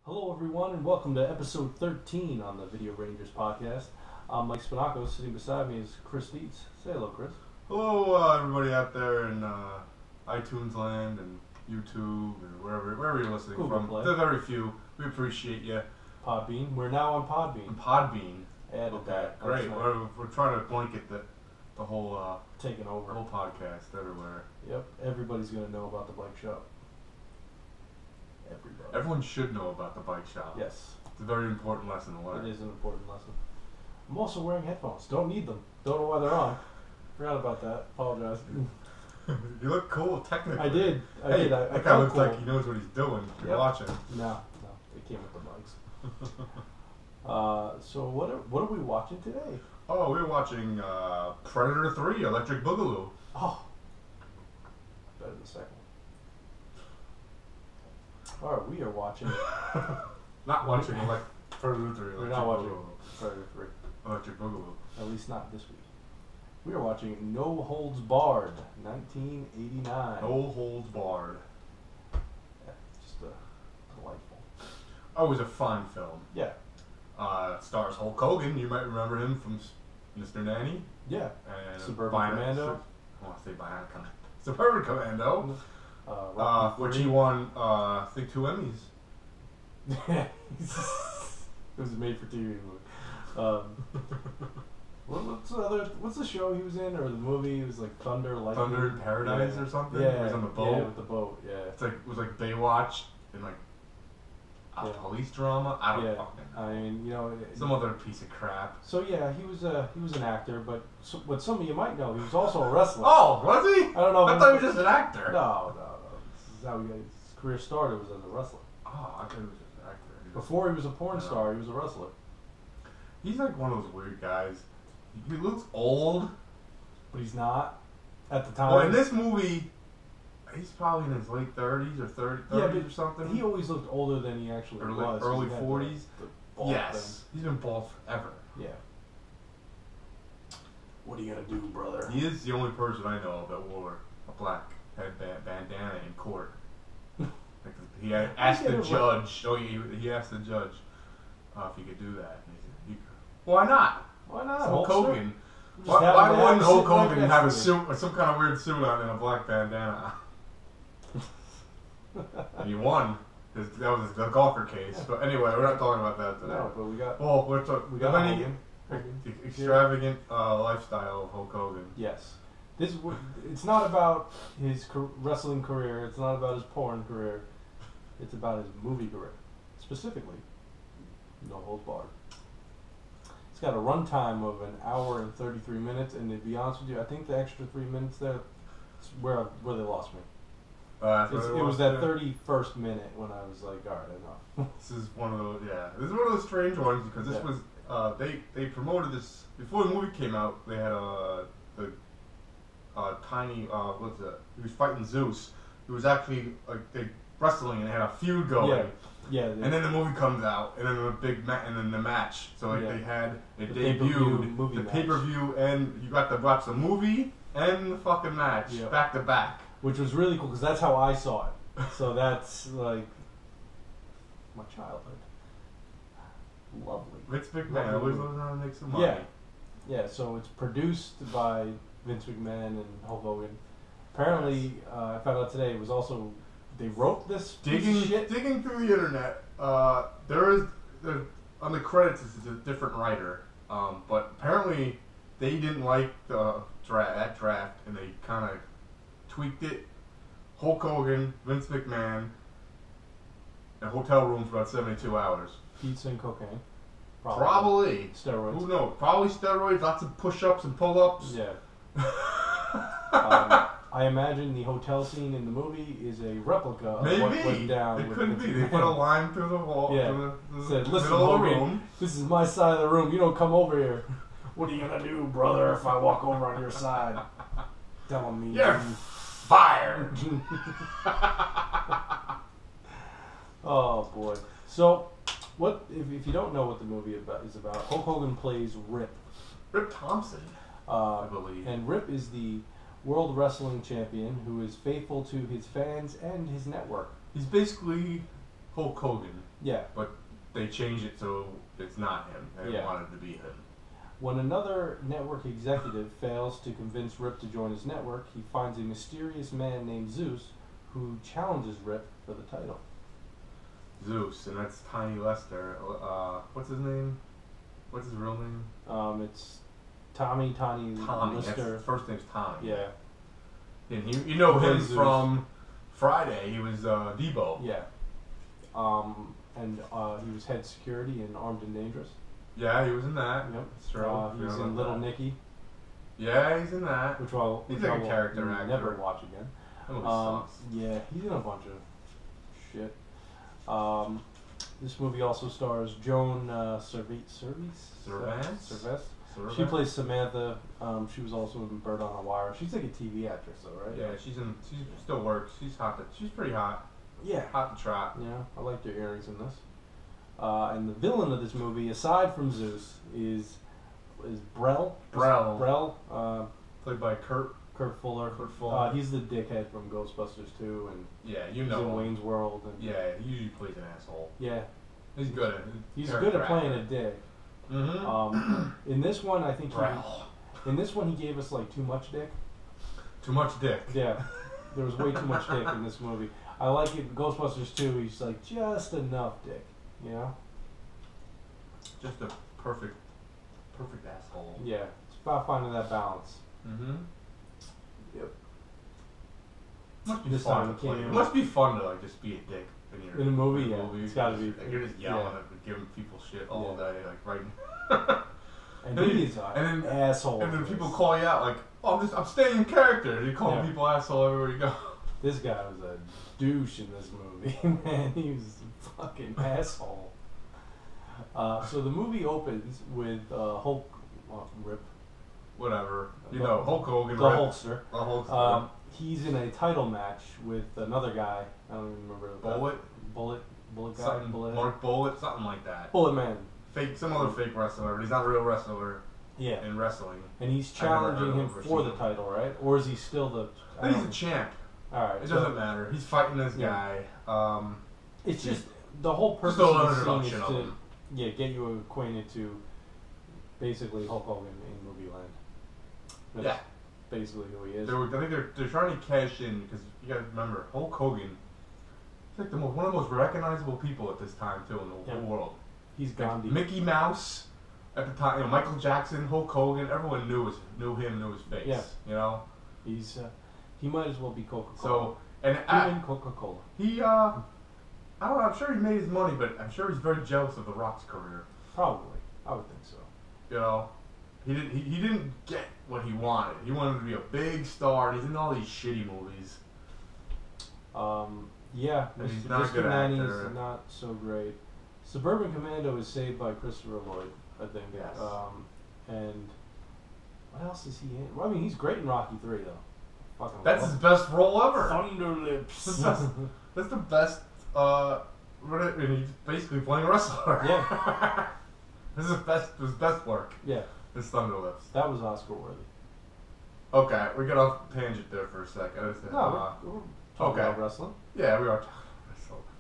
Hello, everyone, and welcome to episode 13 on the Video Rangers podcast. I'm Mike Spinaco. Sitting beside me is Chris Dietz. Say hello, Chris. Hello, everybody out there in iTunes land and YouTube or wherever you're listening Google from. Play. They're very few. We appreciate you. Podbean. We're now on Podbean. Podbean. Added Okay, that. great. That's We're trying to blanket the whole taking over. podcast everywhere. Yep. Everybody's going to know about the bike shop. Everybody. Everyone should know about the bike shop. Yes. It's a very important lesson to learn. It is an important lesson. I'm also wearing headphones. Don't need them. Don't know why they're on. Forgot about that. Apologize. You look cool, technically. I did. I Hey, did. I that guy felt looks cool. like he knows what he's doing. If you're Yep. watching. No. They came with the mics. So what are we watching today? Oh, we're watching Predator 3, Electric Boogaloo. Oh, better the second one. All right, we are watching. Not watching Predator 3, We're Electric not watching Boogaloo. Predator 3. Electric Boogaloo. At least not this week. We are watching No Holds Barred, 1989. No Holds Barred. Yeah, just delightful. Oh, it was a fun film. Yeah, Stars Hulk Hogan. You might remember him from Mr. Nanny. yeah. And Suburban Commando. I want to say Bionic Commando. Suburban Commando. Rocky Which III. he won, I think, 2 Emmys. it was a made-for-TV movie. What's the show he was in, or the movie? It was like Thunder, Lightning. Thunder in Paradise or something? Yeah, Where he's on the boat. Yeah, with the boat. Yeah. It was like Baywatch and like a Yeah. police drama. I don't Yeah. fucking know. I mean, Some other piece of crap. So yeah, he was an actor, but what some of you might know, he was also a wrestler. Oh, was he? I don't know. I thought he was just an actor. No. This is how his career started, was as a wrestler. Oh, I thought he was just an actor. Before he was a porn No. star, he was a wrestler. He's like one of those weird guys. He looks old. But he's not at the time. Well, in this movie, he's probably in his late 30s or 30s or something. He always looked older than he actually Or was. 'cause early he had 40s. the bald Yes, he's been bald forever. thing. Yeah. What are you gonna do, brother? He is the only person I know of that wore a black bandana in court. Like, he asked the judge. Oh, he asked the judge if he could do that. And he said, "Why not? Why not? Hulk Hogan. Just Why have him wouldn't Hulk sit right Hogan next have to a me. suit or some kind of weird suit on and a black bandana?" And he won. That was the golfer case. Yeah. But anyway, we're not talking about that today. No, but we got Well, we're talking. we got Hogan. The extravagant lifestyle of Hulk Hogan. Yes. It's not about his wrestling career. It's not about his porn career. It's about his movie career. Specifically, No Holds Barred. It's got a runtime of an hour and 33 minutes, and to be honest with you, I think the extra 3 minutes there is where they lost me. That's It what was that 31st minute when I was like, all right, enough. This is one of those. Yeah, this is one of those strange ones because this Yeah. was they promoted this before the movie came out. They had the tiny what's it? He was fighting Zeus. It was actually like they wrestling and they had a feud going. Yeah. Yeah. And then the movie comes out, and then and then the match. So like Yeah. they had it The pay-per-view debuted movie the match. pay-per-view, and you got to watch the movie and the fucking match Yeah. back to back. Which was really cool because that's how I saw it. So that's like my childhood. Lovely. Vince McMahon Lovely always movie. knows how to make some money. Yeah. Yeah, so it's produced by Vince McMahon and Hulk Hogan. Apparently, I found out today, it was also, they wrote this piece of shit. Digging through the internet, there on the credits it's a different writer, but apparently they didn't like that draft, and they kind of tweaked it. Hulk Hogan, Vince McMahon, a hotel room for about 72 hours. Pizza and cocaine. Probably. Steroids. Who knows? Probably steroids, lots of push-ups and pull-ups. Yeah. I imagine the hotel scene in the movie is a replica of what went Maybe. down. It with could Vince be. They McMahon. put a line through the wall. Yeah. To the Said, listen, middle of the Hogan, room. this is my side of the room. You don't come over here. What are you gonna do, brother, if I walk over on your side? Telling me. You're fired. Oh boy. So, what if you don't know what the movie is about? Hulk Hogan plays Rip. Rip Thompson, I believe. And Rip is the World Wrestling Champion who is faithful to his fans and his network. He's basically Hulk Hogan. Yeah. But they changed it so it's not him. They Yeah. wanted it to be him. When another network executive fails to convince Rip to join his network, he finds a mysterious man named Zeus who challenges Rip for the title. Zeus, and that's Tiny Lester. What's his name? What's his real name? It's Tommy Tommy. Lister. His first name's Tommy. Yeah. And you know him Zeus. from Friday. He was Debo. Yeah. And he was head security in Armed and Dangerous. Yeah, he was in that. Yep. That's true. He's in Little Nicky, Yeah, he's in that. which He's like a will character actor. never watch again. That movie sucks. Yeah, he's in a bunch of shit. This movie also stars Joan Cervez. She plays Samantha. She was also in Bird on a Wire. She's like a TV actress, though, right? Yeah, she still works. She's hot. She's pretty hot. Yeah. Hot to trot. Yeah, I like their earrings in this. And the villain of this movie, aside from Zeus, is Brel. Brel. Played by Kurt Fuller. He's the dickhead from Ghostbusters 2, and yeah, he's in Wayne's World. And yeah, he usually plays an asshole. Yeah. He's good at He's good at playing a dick. Mm-hmm. In this one, I think Brel. in this one he gave us like too much dick. Too much dick. Yeah, there was way too much dick in this movie. I like it. Ghostbusters 2, he's like just enough dick, you know. Just a perfect asshole. Yeah, it's about finding that balance. Mm-hmm. Yep. Must be This fun time to play. it It must be fun to like just be a dick In a movie, yeah. It's gotta be. Like, you're just yelling Yeah. and giving people shit all Yeah. day, like right. And And he's an asshole. And then people call you out like, "Oh, I'm staying in character." You call Yeah. people asshole everywhere you go. This guy was a douche in this movie, man. He was a fucking asshole. So the movie opens with Hulk, Rip, Whatever. You The- know, Hulk Hogan. the Rip, Hulkster. The Hulkster. He's in a title match with another guy. I don't even remember. Bullet guy. Something, Bullet. Mark Bullet, something like that. Bullet Man. Some other fake wrestler, but he's not a real wrestler Yeah. in wrestling. And he's I've never challenging heard him of or for seen the him. title, right? Or is he still the? I think he's a champ. All right. It so doesn't matter. He's fighting this Yeah. guy. It's just the whole purpose Just a little of the scene is introduction of to him. get you acquainted to basically Hulk Hogan in movie land. That's Yeah. basically who he is. I think they're trying to cash in because you got to remember Hulk Hogan. He's like one of the most recognizable people at this time too in the whole world. He's Gandhi. Mickey Mouse at the time, Michael Jackson, Hulk Hogan, everyone knew him, knew his face. Yeah. You know. He's he might as well be Coca-Cola. So and Human Coca-Cola. he I don't know. I'm sure he made his money, but I'm sure he's very jealous of The Rock's career. Probably, I would think so. You know, he didn't get what he wanted. He wanted to be a big star, and he's in all these shitty movies. Yeah, And he's Mr. not a good Manny's actor. not so great. Suburban Commando is saved by Christopher Lloyd, I think. Yes. And what else is he in? Well, I mean, he's great in Rocky 3, though. Fucking That's love his best role ever. Thunder Lips. That's the best. And he's basically playing a wrestler. Yeah. This is his best work. Yeah, His Thunder Lips. that was Oscar worthy. Okay, we got off tangent there for a second. No, we're talking okay. about wrestling. Yeah, we are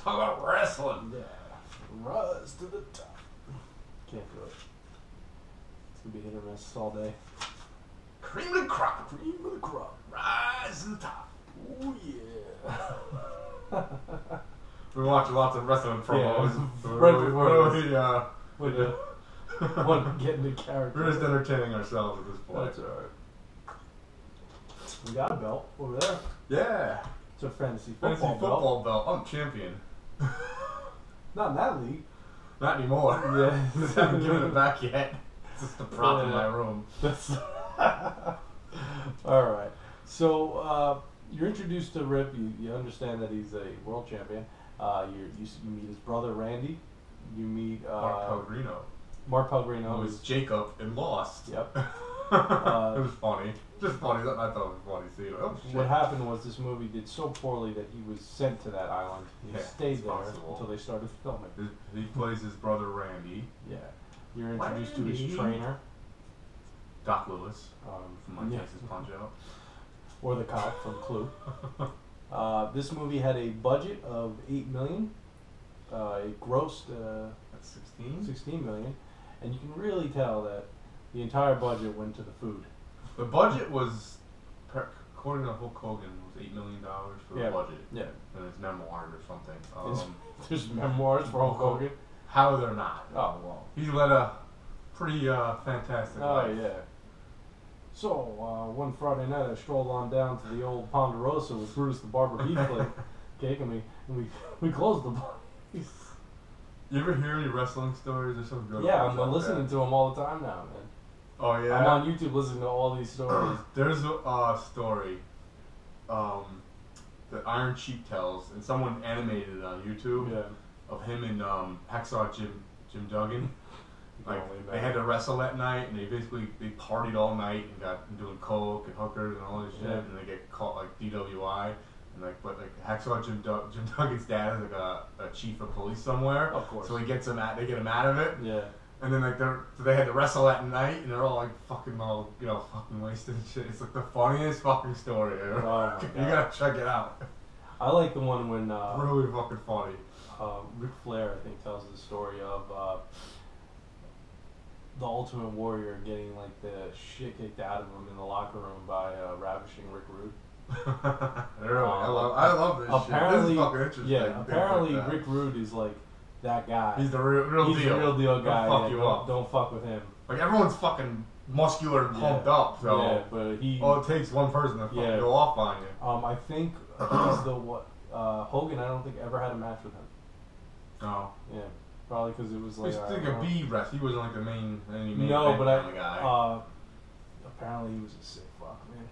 talking about wrestling. Yeah, rise to the top. Can't do it. It's gonna be hit or miss all day. Cream of the crop. Cream of the crop. Rise to the top. Oh yeah. We're watching lots of wrestling promos. Yeah. Right before Yeah. With the one getting the character. We're just entertaining ourselves at this point. That's alright. We got a belt over there. Yeah. It's a fantasy Fantasy football belt. football belt. I'm champion. Not in that league. Not anymore. Yeah. Just haven't given it back yet. It's just a prop in my room. That's alright. So you're introduced to Rip. You understand that he's a world champion. You meet his brother Randy. You meet Mark Pellegrino. Mark Pellegrino. Who was Jacob in Lost. Yep. It was funny. Just funny. I thought it was funny seeing it. Oh, shit. What happened was this movie did so poorly that he was sent to that island. He Yeah, stayed it's there possible. until they started filming. He plays his brother Randy. Yeah. You're introduced to Randy. his trainer. Doc Lewis from Mike yeah. Tyson's Punch-Out. Or the cop from Clue. This movie had a budget of $8 million. it grossed That's 16. 16 million, and you can really tell that the entire budget went to the food. The budget was, according to Hulk Hogan, was $8 million for the budget. Yeah. And his memoirs or something. There's memoirs for Hulk Hogan. How they're not. Oh well. He led a pretty fantastic life. Oh yeah. So one Friday night, I strolled on down to the old Ponderosa with Brutus the Barber Beefcake, and we closed the place. You ever hear any wrestling stories or something good? Yeah, I'm listening to them all the time now, man. Oh yeah. I'm on YouTube listening to all these stories. There's a story that Iron Sheik tells, and someone animated it on YouTube of him and Hacksaw Jim Duggan. Like they had to wrestle that night, and they partied all night and got doing coke and hookers and all this shit, and they get caught like DWI. And but Hacksaw Jim Duggan's dad is like a chief of police somewhere. Of course. So he gets him they get him out of it. Yeah. And then they had to wrestle that night, and they're all like fucking fucking wasted and shit. It's like the funniest fucking story ever. Oh my God. You gotta check it out. I like the one when really fucking funny. Ric Flair, I think, tells the story of the Ultimate Warrior getting like the shit kicked out of him in the locker room by ravishing Rick Rude. Really? I love this shit. This is fucking interesting. Yeah, apparently Rick Rude is like that guy. He's the real deal. He's the real deal guy. Don't fuck you up. Don't fuck with him. Like everyone's fucking muscular and pumped up, so yeah, but all it takes one person to fucking go off on you. I think he's the Hogan. I don't think ever had a match with him. Oh. Yeah, probably because it was like. He's like a B rest. He wasn't like the main. No, but kind of guy. Apparently he was a sick fuck, man.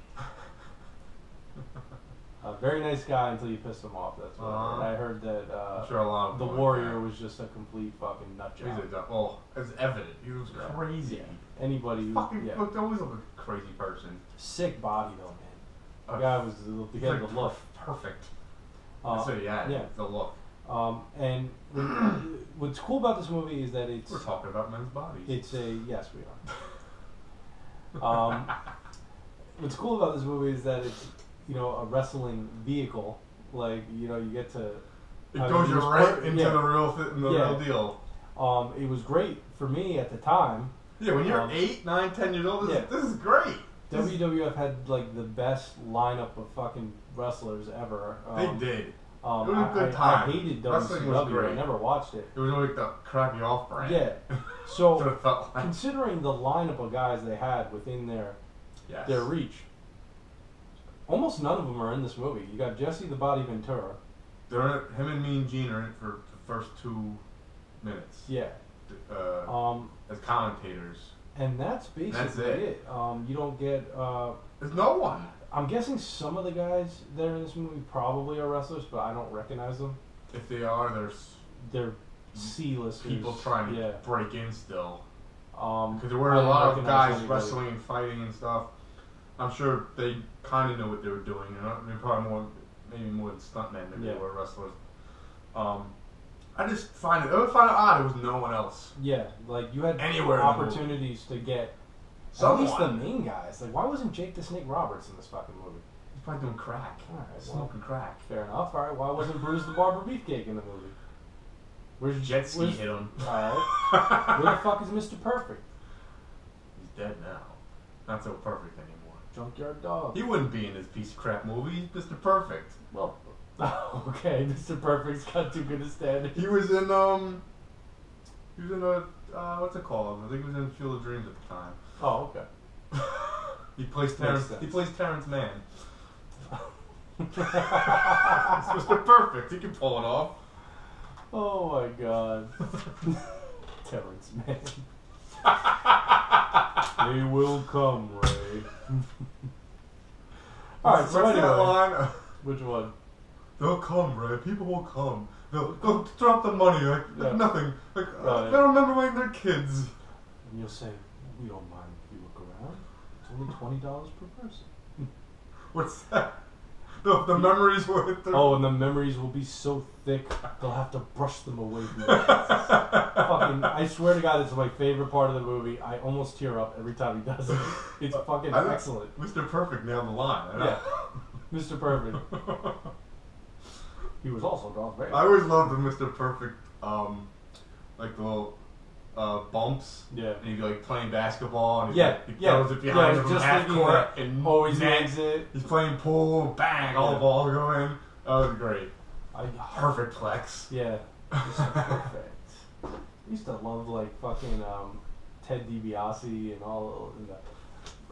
A very nice guy until you pissed him off. That's what I heard that. I'm sure a lot of the Warrior was just a complete fucking nut job. It's evident. He was crazy. Yeah. Anybody who looked always like a crazy person. Sick body though, man. The guy was the look perfect. So yeah, the look. And what's cool about this movie is that we're talking about men's bodies. Yes, we are. What's cool about this movie is that it's a wrestling vehicle. Like you get to. It goes you right into the real deal. It was great for me at the time. Yeah, when you're 8, 9, 10 years old, this is great. WWF had like the best lineup of fucking wrestlers ever. They did. It was a good I time. hated Wrestling was WCW. great. I never watched it. It was like the crappy off-brand. Yeah. So it felt like. Considering the lineup of guys they had within their reach, almost none of them are in this movie. You got Jesse the Body Ventura. Him and Mean Gene are in it for the first 2 minutes. Yeah. As commentators. And that's basically it. You don't get. There's no one. I'm guessing some of the guys that are in this movie probably are wrestlers, but I don't recognize them. If they are, they're C-listers. People trying to break in still. Because there were a lot of guys wrestling and fighting and stuff. I'm sure they kind of knew what they were doing. They're probably maybe more than stuntmen than they were wrestlers. I just find it odd. It was no one else. Yeah, like you had anywhere opportunities to get at least the main guys. Like, why wasn't Jake the Snake Roberts in this fucking movie? He's probably doing crack. All right, smoking crack. Fair enough. All right, why wasn't Bruce the Barber Beefcake in the movie? Where's jet ski hit him? All right. Where the fuck is Mr. Perfect? He's dead now. Not so perfect anymore. Junkyard Dog. He wouldn't be in this piece of crap movie. He's Mr. Perfect. Well, okay, Mr. Perfect's got too good a standard. He was in what's it called? I think he was in Field of Dreams at the time. Oh, okay. He plays Terrence Mann. It's Mr. Perfect. He can pull it off. Oh my God. Terrence Mann. They will come, Ray. Alright, so anyway. Line? Which one? They'll come, Ray. People will come. They'll drop the money like nothing. Like they don't remember when they're kids. And you'll say, we don't mind if you look around. It's only $20 per person. What's that? The memories will hit their... Oh, and the memories will be so thick, they'll have to brush them away from their faces. Fucking, I swear to God, it's my favorite part of the movie. I almost tear up every time he does it. It's fucking excellent. Mr. Perfect nailed the line. Yeah. Mr. Perfect. He was also Darth Vader. I always loved the Mr. Perfect like the little bumps. Yeah. And he'd be like playing basketball, and Yeah, he yeah. throws it behind Yeah, him from just half thinking court, that and always net. makes it. He's playing pool, bang, all the balls go in. That was great. Perfect flex. Yeah. It's so perfect. I used to love like fucking Ted DiBiase and all and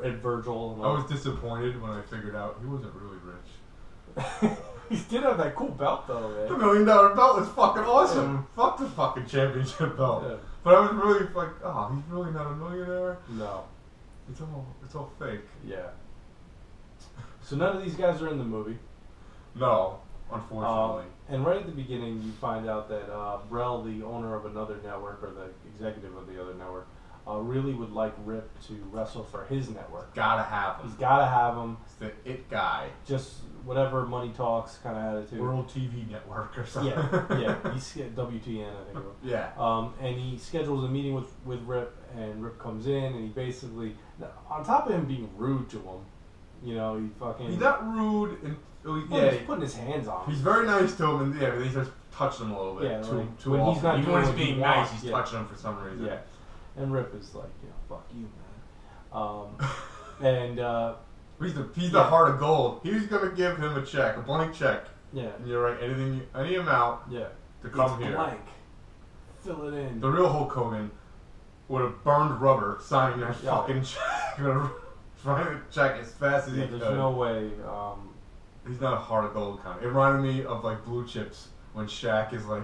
Ed Virgil. And I all. was disappointed when I figured out he wasn't really rich. He did have that cool belt though, The man. $1 million belt was fucking awesome. Fuck the fucking championship belt. Yeah. But I was really like, oh, he's really not a millionaire. No. It's all fake. Yeah. So none of these guys are in the movie. No, unfortunately. And right at the beginning, you find out that Brell, the owner of another network, or the executive of the other network, really would like Rip to wrestle for his network. Gotta have He's him. got to have him. It's the it guy. Just whatever money talks kind of attitude. World TV Network or something. Yeah. He's WTN, I think. It was. Yeah. And he schedules a meeting with Rip, and Rip comes in, and he basically, on top of him being rude to him, you know, he fucking. He's not rude, and he's putting his hands on him. he's very nice to him, and then he starts touching him a little bit. Yeah, too, too when often. he's not Even doing when he's what he being nice, wants, he's yeah. touching him for some reason. Yeah. And Rip is like, fuck you, man. And He's the heart of gold. He was gonna give him a blank check, yeah, and you're right, any amount yeah, to come it's here. blank. Fill it in. The real Hulk Hogan would have burned rubber signing that Yeah. fucking check. Trying to check as fast as he There's could. no way. He's not a heart of gold kind. It reminded me of like Blue Chips when Shaq is like,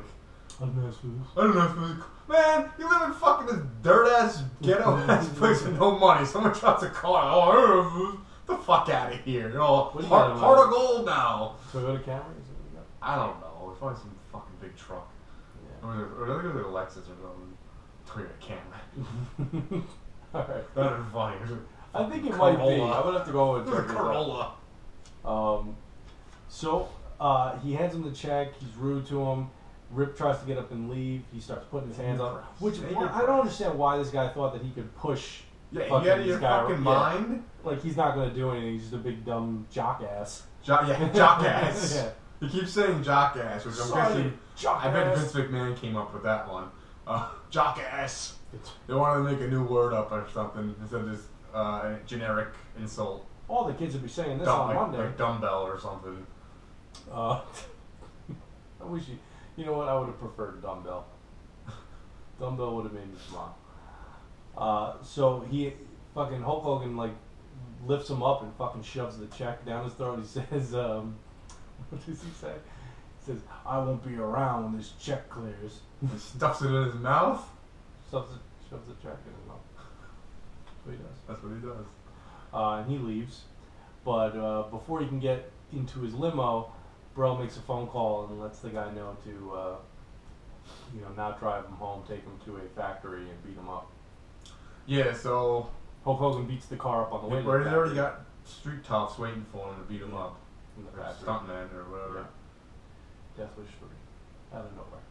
I don't know for this. I don't know if it was, man, you live in fucking this dirt ass ghetto ass place with no money. Someone drops a car. Oh, I don't know if it was, the fuck out of here. You know, What do you heart, got in heart mind? of gold now. Toyota Camry? Is it like I don't know. It's probably some fucking big truck. that? Or I think it was like a Lexus or something. Toyota Camry. Yeah. All right. That is funny. I think it might be. Corolla. I would have to go with It was a check this out. Corolla. So he hands him the check. He's rude to him. Rip tries to get up and leave. He starts putting his hands on. Which I don't understand why this guy thought that he could push. Yeah, fucking you out of this your guy, fucking yeah. mind? Like he's not gonna do anything. He's just a big dumb jock ass. Jock ass. Yeah. He keeps saying jock ass, which I'm Sorry, guessing. jock I bet ass. Vince McMahon came up with that one. Jock ass. They wanted to make a new word up or something instead of just generic insult. All the kids would be saying this on Monday. Like dumbbell or something. I wish you know what? I would have preferred dumbbell. Dumbbell would have made me smile. So he fucking Hulk Hogan like lifts him up and fucking shoves the check down his throat. He says, what does he say? He says, "I won't be around when this check clears." He stuffs it in his mouth. shoves the check in his mouth. That's what he does. That's what he does. And he leaves, but before he can get into his limo, Brell makes a phone call and lets the guy know to, not drive him home, take him to a factory and beat him up. Yeah, so Hulk Hogan beats the car up on the way to the where he's already factory. got street toughs waiting for him to beat him up. In the Or factory. stuntman or whatever. Yeah. Death Wish 3. Out of nowhere.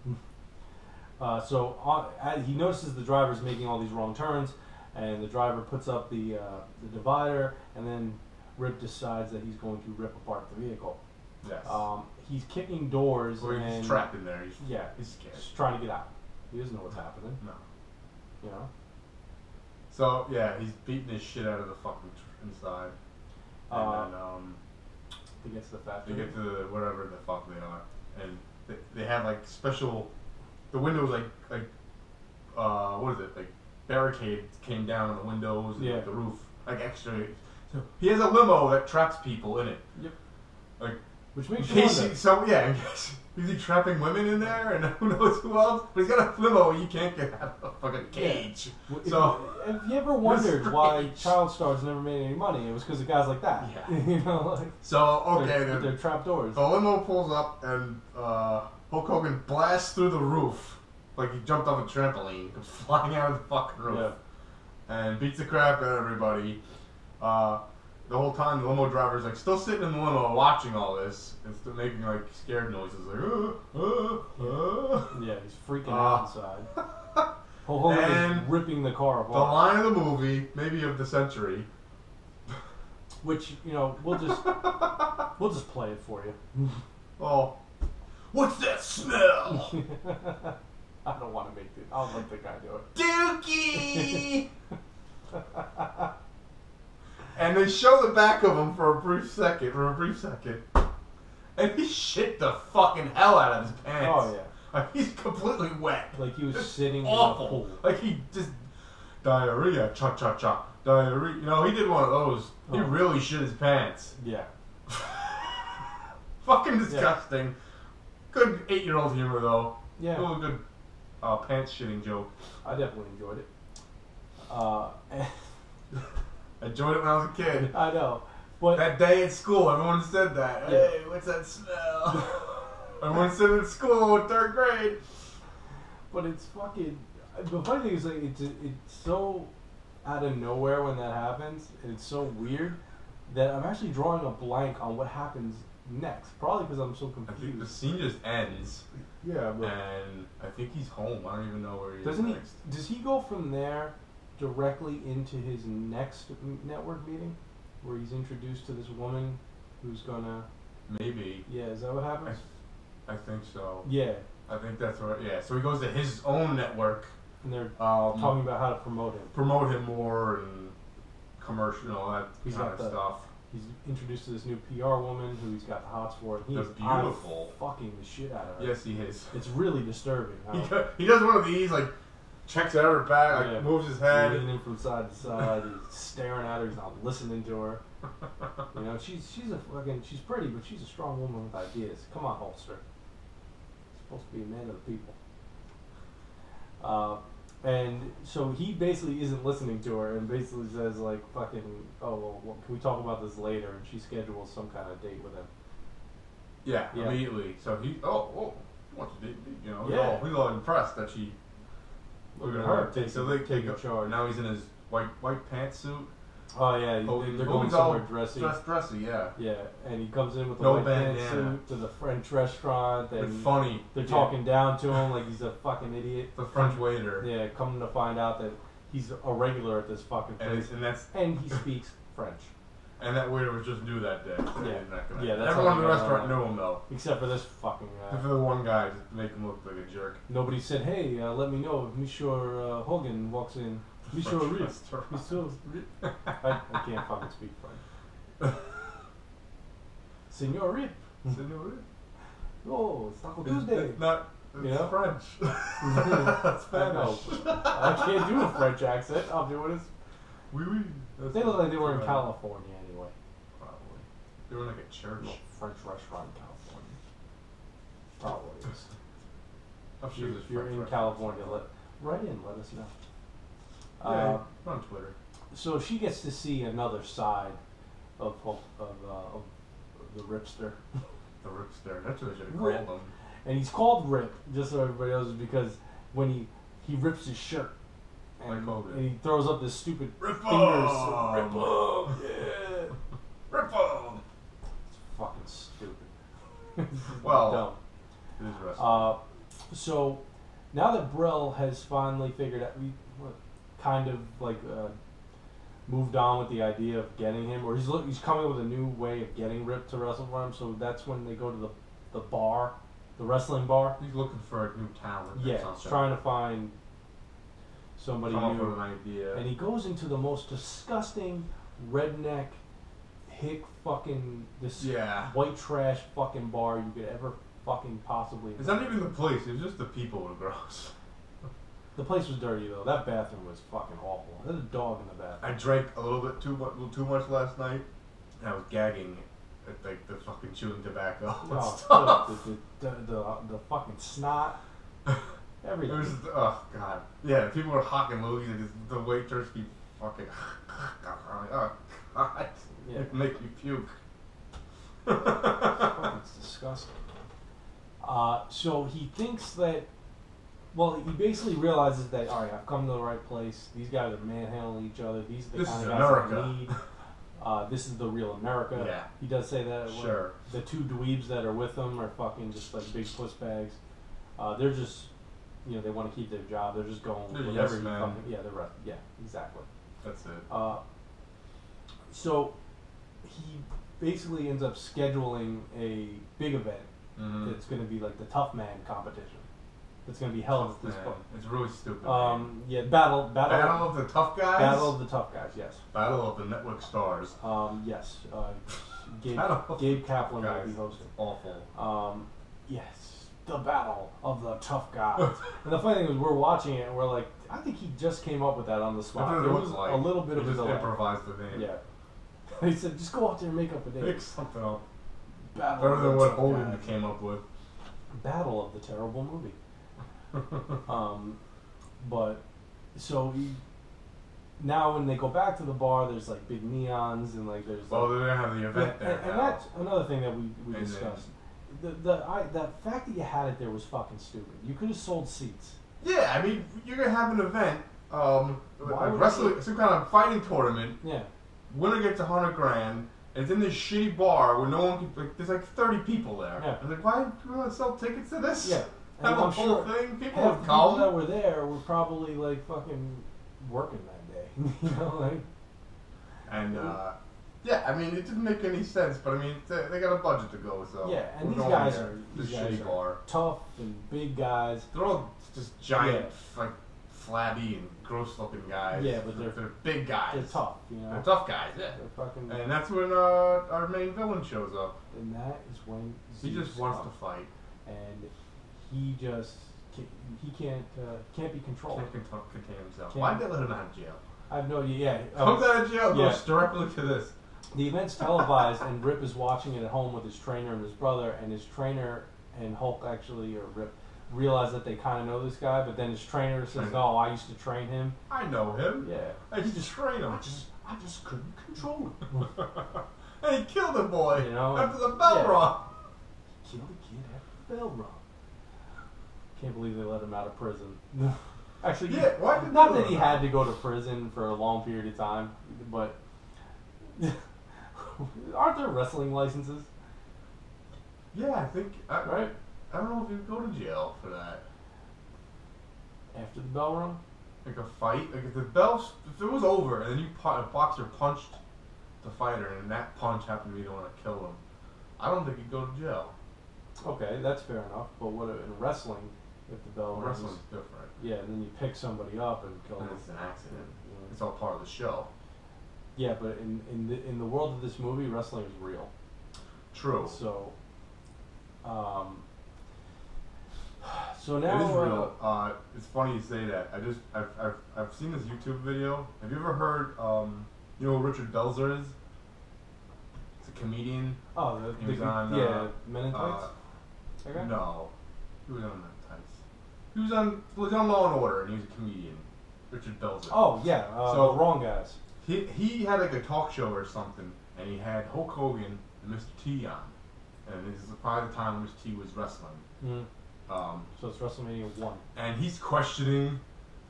He notices the driver's making all these wrong turns, and the driver puts up the divider, and then Rip decides that he's going to rip apart the vehicle. Yes. He's kicking doors Or and he's trapped in there. yeah, He's scared. just trying to get out. He doesn't know what's happening. No. You know. So yeah, he's beating his shit out of the fucking inside, and then He gets to the they factory. get to whatever the fuck they are, and they have like special. The windows like what is it, like barricades came down on the windows and Yeah. like, the roof, like extra. So he has a limo that traps people in it. Yep. Like Which in makes you case wonder. in case is he trapping women in there and who knows who else? But he's got a limo you can't get out of a fucking cage. If, So if you ever wondered why strange. child stars never made any money, it was because of guys like that. Yeah. You know, like so okay, with then their trap doors. the limo pulls up and Hulk Hogan blasts through the roof like he jumped off a trampoline, goes flying out of the fucking roof, and beats the crap out of everybody. The whole time the limo driver's like still sitting in the limo watching all this and still making like scared noises like Yeah, he's freaking out inside. Hulk Hogan is And ripping the car the apart. line of the movie, maybe of the century. Which we'll just play it for you. Oh, what's that smell? I don't want to make it. I'll let the guy do it. Dookie! And they show the back of him for a brief second. And he shit the fucking hell out of his pants. Oh, yeah. Like, he's completely wet. Like he was It's sitting awful. in a pool. Like he just diarrhea, cha cha cha, diarrhea. You know, he did one of those. He Oh. really shit his pants. Yeah. Fucking disgusting. Good 8-year-old humor though. Yeah. Still a good pants shitting joke. I definitely enjoyed it. I enjoyed it when I was a kid. I know. But That day at school, everyone said that. Yeah. Hey, what's that smell? Everyone said it at school in 3rd grade. But it's fucking. The funny thing is, like, it's so out of nowhere when that happens, and it's so weird that I'm actually drawing a blank on what happens next. Probably because I'm so I think the confused. scene just ends, Yeah, but and I think he's home. I don't even know where he doesn't is he? next. Does he go from there directly into his next network meeting, where he's introduced to this woman who's gonna? Maybe. Yeah, is that what happens? I think so. Yeah, I think that's right. Yeah. So he goes to his own network, and they're talking talking about how to promote him. promote him more and commercial, and all that He's kind got of the- stuff. He's introduced to this new PR woman who he's got the hots for. And he That's is beautiful. fucking the shit out of her. Yes, he is. It's really disturbing. He does one of these, like checks out her back, like Yeah. moves his head. Leaning from side to side, he's staring at her. He's not listening to her. You know, she's pretty, but she's a strong woman with ideas. Come on, Holster. Supposed to be a man of the people. And so he basically isn't listening to her, and basically says like, "Fucking, oh well, can we talk about this later?" And she schedules some kind of date with him. Yeah, Yeah. immediately. So he, what's the date? You know, Yeah. he's all impressed that she. Look We're at gonna her take. So they taking take charge. Now he's in his white pantsuit. Oh yeah, they're going somewhere dressy. Dressy, yeah. Yeah, and he comes in with a No white bandana. pantsuit to the French restaurant, But and funny. they're Yeah. talking down to him like he's a fucking idiot. The French waiter. Yeah, coming to find out that he's a regular at this fucking And, place, that's and he speaks French, and that waiter was just new that day. So Yeah. he's not gonna- Yeah, that's everyone how in the you restaurant know. knew him though. except for this fucking Except guy. for the one guy, just to make him look like a jerk. Nobody said, "Hey, let me know if Monsieur Hogan walks in." Monsieur French Rip. restaurant. Monsieur Rip. I can't fucking speak French. Senor Rip. Senor. Oh, it's Taco It's Tuesday. not. It's You know? French. I know. Spanish. I can't do a French accent. I'll do it as. Oui, oui. That's They look like they were in right. California anyway. Probably. They were in like a church. Little French restaurant in California. Probably is. I'm If sure you're, there's if you're French in restaurants. California, let us know. Yeah, on Twitter. So she gets to see another side of the Ripster, The Ripster. That's what they should have Rip. called him. and he's called Rip just so everybody knows because when he rips his shirt and, Like Hogan. and he throws up this stupid Rip fingers. on! Rip on, yeah. Rip on! It's fucking stupid. Well, dumb. it is wrestling. So now that Brill has finally figured out, kind of like moved on with the idea of getting him, or he's coming up with a new way of getting Rip to wrestle for him. So that's when they go to the bar, the wrestling bar. He's looking for a new talent. Yeah, or he's something. trying to find somebody Come up new, with an idea. and he goes into the most disgusting redneck hick fucking this Yeah. white trash fucking bar you could ever fucking possibly. It's not even the place. It's just the people who are gross. The place was dirty though. That bathroom was fucking awful. There's a dog in the bathroom. I drank a little too much last night, and I was gagging at like the fucking chewing tobacco and Oh, stuff. the fucking snot. It Everything. was just, oh god. Yeah, people were hocking loogies and just, the waitress keep fucking. Oh god. Yeah. It make me puke. Fucking disgusting. So he thinks that. Well, he basically realizes that, all right, I've come to the right place. These guys are manhandling each other. These are the This kind is of guys I America. need. This is the real America. Yeah. He does say that. Sure. The two dweebs that are with him are fucking just like big puss bags. They're just, they want to keep their job. They're just going They're whatever yes you men. fucking. Yeah, they're right. Yeah, exactly. That's it. So he basically ends up scheduling a big event. Mm-hmm. It's going to be like the Tough Man competition. that's going to be held at this Man, point. it's really stupid. Yeah, Battle Battle of the Tough Guys. Battle of the Tough Guys. Yes. Battle of the Network Stars. Yes. Gabe Battle Kaplan will Guys. be hosting. Awful. Yes, the Battle of the Tough Guys. And the funny thing is, we're watching it and we're like, I think he just came up with that on the spot. That's what There it was looks like. a little bit He of a just delay. improvised the name. Yeah. He said, just go out there and make up a name. Pick something up. Battle Better of than the what Tough Hogan Guys. came up with. Battle of the Terrible Movie. But so now when they go back to the bar, there's like big neons and like there's. Well, like, they're gonna have the event there and now. that's another thing that we And discussed. That fact that you had it there was fucking stupid. You could have sold seats. Yeah, I mean, you're gonna have an event, Why like would wrestling, some kind of fighting tournament. Yeah. Winner gets $100 grand. And it's in this shitty bar where no one can. Like, there's like 30 people there. Yeah. And like, why do we want to sell tickets to this? Yeah. And Have a I'm whole sure thing. People half have the people come. that were there were probably like fucking working that day. You know, like. And yeah, I mean, it didn't make any sense, but I mean, they got a budget to go, so Yeah, and we're these going guys there. are This these guys shitty are bar. tough and big guys. They're all just giant, like flabby and gross-looking guys. Yeah, but they're big guys. They're tough, you know. They're tough guys. Yeah. They're fucking. And that's when our main villain shows up. And that is when He Zeus just wants comes. to fight. And he just can't be controlled. Can't contain himself. Can't. Why did they let him out of jail? I have no idea. Yeah, Comes out of jail, yeah. goes directly to this. The event's televised, and Rip is watching it at home with his trainer and his brother. And his trainer and Hulk actually, or Rip, realize that they kind of know this guy. But then his trainer says, Trainer. "No, I used to train him." I know him. Yeah. I used to train him. I just couldn't control him. And he killed the boy You know, after the bell yeah. rung. Killed a kid after the bell rung. Can't believe they let him out of prison. Actually, Yeah, why did not they that let he him had out? to go to prison for a long period of time, but aren't there wrestling licenses, Yeah, I think. right? I don't know if you go to jail for that. After the bell rung? Like a fight, like if the bell, if it was over and then a boxer punched the fighter and that punch happened to be the one that killed him, I don't think you'd go to jail. Okay, that's fair enough. But what in wrestling, if the bell rings, Wrestling's different. yeah, and then you pick somebody up and kill And them. it's an accident. You know. It's all part of the show. Yeah, but in the world of this movie, wrestling is real. True. So, so now It is real. It's funny you say that. I've seen this YouTube video. Have you ever heard you know who Richard Belzer is? It's a comedian. Oh, He was on, Men in Tights. Okay. No. He was on that tights. He was on Law and Order and he was a comedian. Richard Belzer. Oh yeah, So- the wrong guys. He had like a talk show or something and he had Hulk Hogan and Mr. T on. And this is probably the time Mr. T was wrestling. Mm. So it's WrestleMania 1. And he's questioning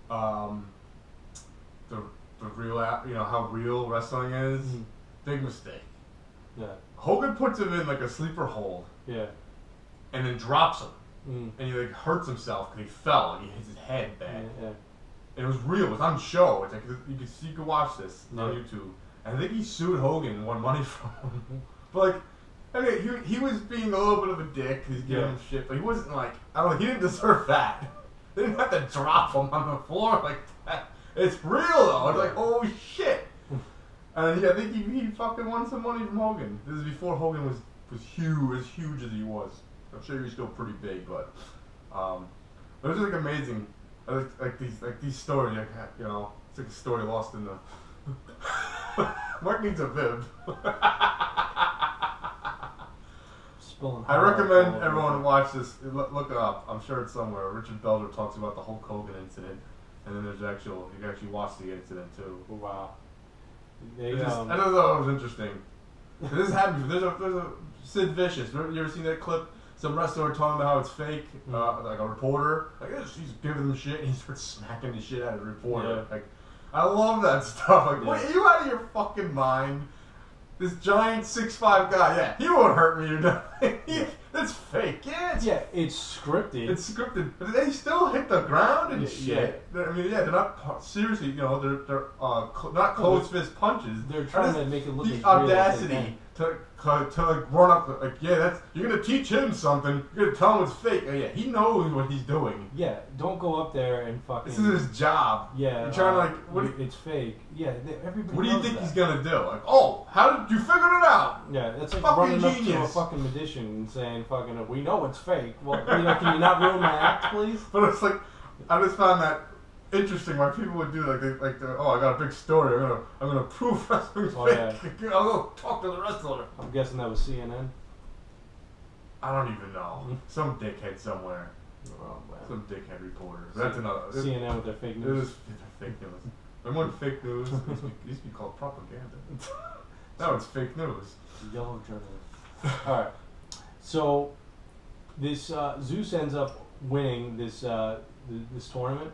the real, you know, how real wrestling is. Mhm. Big mistake. Yeah, Hogan puts him in like a sleeper hold yeah. and then drops him. Mm. And he like hurts himself because he fell and he hits his head Yeah, back. yeah. And it was real. It was on show. It's like you can watch this on Yeah. YouTube. And I think he sued Hogan and won money from him. But like, I mean, he was being a little bit of a dick. He's giving Yeah. him shit, but he wasn't like, I don't know. He didn't deserve that. They didn't have to drop him on the floor like that. It's real though. It's like, oh shit. And yeah, I think he fucking won some money from Hogan. This is before Hogan was huge, as huge as he was. I'm sure he was still pretty big, but it was like amazing. Like these stories, like, you know, it's like a story lost in the. Mark needs a bib. Spilling I hot recommend all over everyone the- watch this. Look it up. I'm sure it's somewhere. Richard Belzer talks about the Hulk Hogan incident, and then there's you can actually watch the incident too. Wow. They, I just thought it was interesting. This happened. There's a Sid Vicious. You ever seen that clip? Some wrestler talking about how it's fake, like a reporter. Like he's giving him shit, and he starts smacking the shit out of the reporter. Yeah. Like, I love that stuff. Like, Yeah. wait, are you out of your fucking mind? This giant 6'5" guy, yeah, he won't hurt me or nothing. That's fake. Yeah, it's scripted. it's scripted, but they still hit the ground and Yeah, shit. I mean, they're not seriously. You know, they're not closed fist punches. They're trying Just to make it look the as real as they audacity can. to like run up, like, yeah, you're gonna teach him something. You're gonna tell him it's fake. Oh, yeah, he knows what he's doing. Yeah, don't go up there and fucking. This is his job. Yeah, you're trying to like, it's fake. Yeah, everybody. What do you think that. he's gonna do? Like, oh, how did you figure it out? Yeah, that's like fucking running genius. up to a fucking magician and saying, "Fucking, we know it's fake." Well, you know, can you not ruin my act, please? But it's like, I just found that interesting why people would do oh, I got a big story. I'm gonna prove wrestling's fake. Yeah. I'll go talk to the wrestler. I'm guessing that was CNN. I don't even know. Some dickhead somewhere. Oh, wow. Some dickhead reporter. That's another. CNN with their fake news. It was fake news. Remember when fake news used to be called propaganda? Now it's fake news. Yellow journalism. All right. So this Zeus ends up winning this this tournament.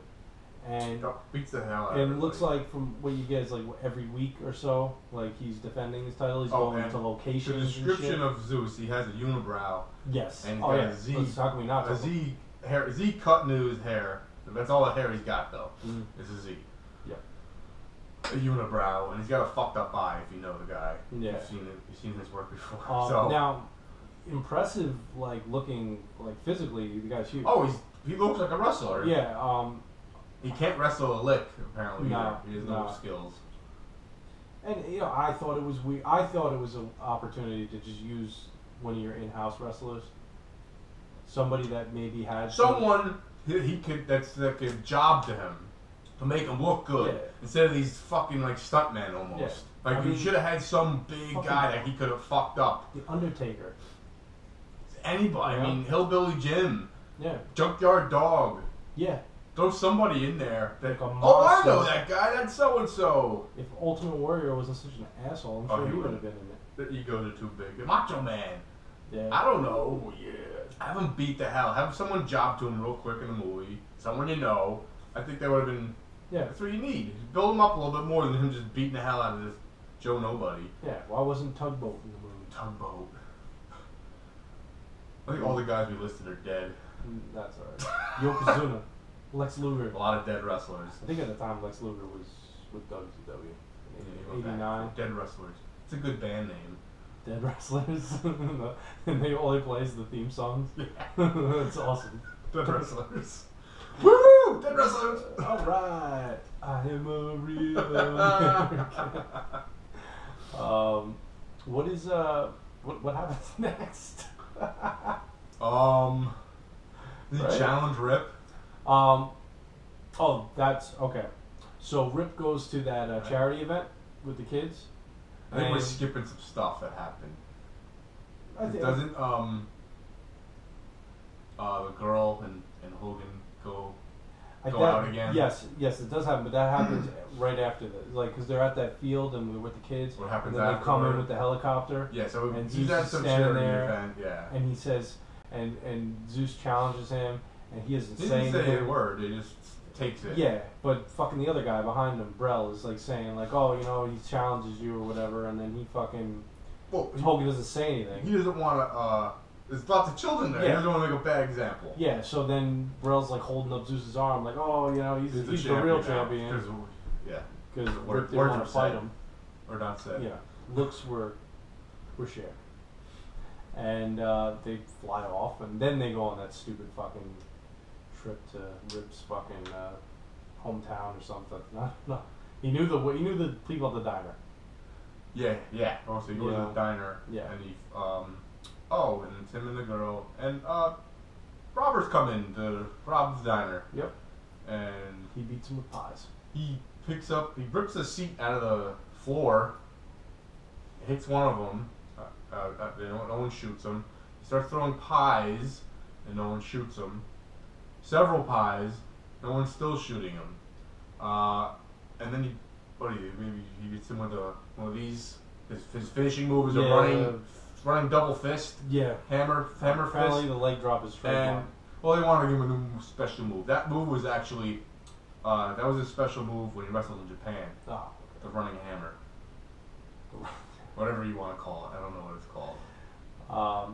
And beats the hell out of it looks like from what you get is like every week or so, like he's defending his title. He's going to locations. The description of Zeus, he has a unibrow. Yes. And he's got a Z. How can we not? A Z hair. Z cut into his hair. That's all the hair he's got though. It's a Z. Yeah. A unibrow, and he's got a fucked up eye. If you know the guy. Yeah. You've seen his work before. So now, impressive, like looking, like physically, the guy's huge. Oh, he looks like a wrestler. Yeah. He can't wrestle a lick, apparently. No, he has no skills. And you know, I thought it was weird. I thought it was an opportunity to just use one of your in-house wrestlers, somebody that maybe had someone he could that's like a job to him to make him look good instead of these fucking like stuntmen almost. Yeah. Like you should have had some big guy that he could have fucked up. The Undertaker. Anybody. Yeah. I mean, Hillbilly Jim. Yeah. Junkyard Dog. Yeah. Throw somebody in there. Like I know that guy. That's so and so. If Ultimate Warrior wasn't such an asshole, I'm sure he would have been in it. The egos are too big. Macho Man. Yeah. I don't know. Oh, yeah. Have him beat the hell. Have someone job to him real quick in the movie. Someone you know. I think that would have been. Yeah. That's what you need. Build him up a little bit more than him just beating the hell out of this Joe Nobody. Yeah. Why wasn't Tugboat in the movie? Tugboat. I think all the guys we listed are dead. That's alright. Yokozuna. Lex Luger. A lot of dead wrestlers. I think at the time Lex Luger was with WCW. In 89. Dead wrestlers. It's a good band name. Dead wrestlers. And they only plays the theme songs. Yeah. That's awesome. Dead wrestlers. Woo! Dead wrestlers! Alright. I am a real American. What is what happens next? The challenge Rip. Oh, that's okay. So Rip goes to that charity event with the kids. I think we're skipping some stuff that happened. Doesn't the girl and Hogan go out again? Yes, it does happen, but that happens right after that. Like, because they're at that field and we're with the kids. What happens and then after? They come in with the helicopter. Yeah, so and he's Zeus at is some standing charity there, event, yeah. And he says, and Zeus challenges him, and he doesn't He say didn't say anything. a word. He just takes it. Yeah, but fucking the other guy behind him, Brell, is like saying like, oh, you know, he challenges you or whatever, and then he fucking Hogan doesn't say anything. He doesn't want to. There's lots of children there. Yeah. He doesn't want to make a bad example. Yeah, so then Brell's like holding up Zeus's arm, like, oh, you know, he's the real champion. Yeah. Because Rip didn't want to fight him. Or not said. Yeah, looks were shared. And they fly off, and then they go on that stupid fucking trip to Rip's fucking hometown or something. No, he knew the people at the diner. Yeah. Oh, so he goes to the diner. Yeah. And he and it's him and the girl and robbers come in to rob the diner. Yep. And he beats him with pies. He rips a seat out of the floor. Hits one of them. No one shoots him. He starts throwing pies, and no one shoots him. Several pies, no one's still shooting him. And then maybe he gets him with one of these. His finishing move is a running double fist. Yeah. Hammer Apparently fist. the leg drop is trademark. Well, they wanted to give him a new special move. That move was actually that was a special move when he wrestled in Japan. Oh. The running hammer. Whatever you want to call it. I don't know what it's called.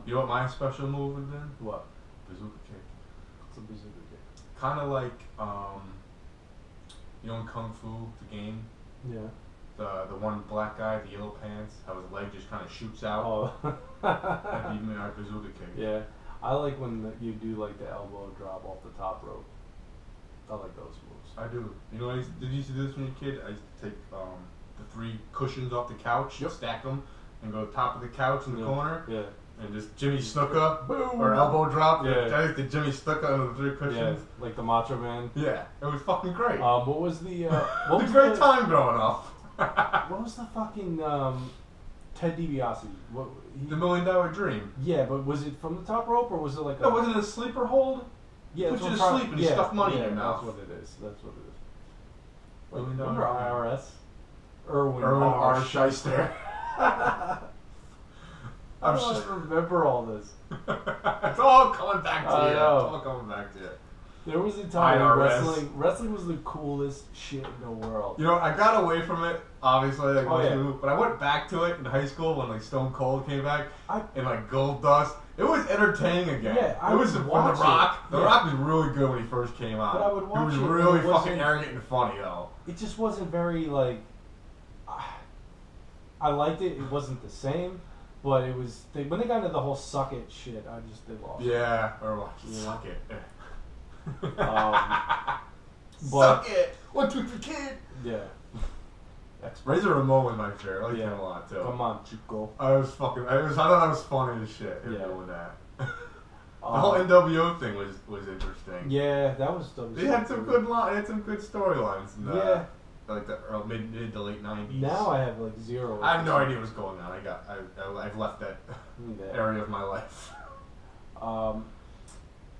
You know what my special move would have been? What? Bazooka kick. It's a bazooka kick. Kind of like, in Kung Fu, the game. Yeah. the one black guy, the yellow pants, how his leg just kind of shoots out. Oh. That'd be my bazooka kick. Yeah, I like when you do like the elbow drop off the top rope. I like those moves. I do. You know, did you used to do this when you were a kid? I used to take the 3 cushions off the couch, stack them, and go top of the couch in the corner, and just Jimmy Snuka or elbow drop. Yeah. I used to Jimmy Snuka under the 3 cushions. Yeah, like the Macho Man. Yeah, it was fucking great. What was the? What was a great time growing up. What was the fucking Ted DiBiase? What? The $1 Million Dream. Yeah, but was it from the top rope or was it like? No, wasn't it a sleeper hold? Yeah, put you to sleep and you stuff money in your mouth. That's what it is. That's what it is. Like, remember IRS? Irwin R. Shyster. I don't remember all this. It's all coming back to you. It's all coming back to you. There was a time when wrestling was the coolest shit in the world. You know, I got away from it, obviously, but I went back to it in high school when like Stone Cold came back and like Goldust. It was entertaining again. Yeah, it was when The Rock. The Rock was really good when he first came out. But I would watch he was really fucking arrogant and funny though. It just wasn't very like. I liked it. It wasn't the same. But it was when they got into the whole suck it shit. They lost. Yeah, or like, suck it. Suck it. 1, 2, 3, kid. Yeah. Razor Ramon was my favorite. I liked him a lot too. Come on, Chico. I thought that was funny as shit. Doing that. The whole NWO thing was interesting. Yeah, that was. They had some good storylines. Like the mid to late 90s. Now I have like zero. I have no idea what's going on. I've left that area of my life.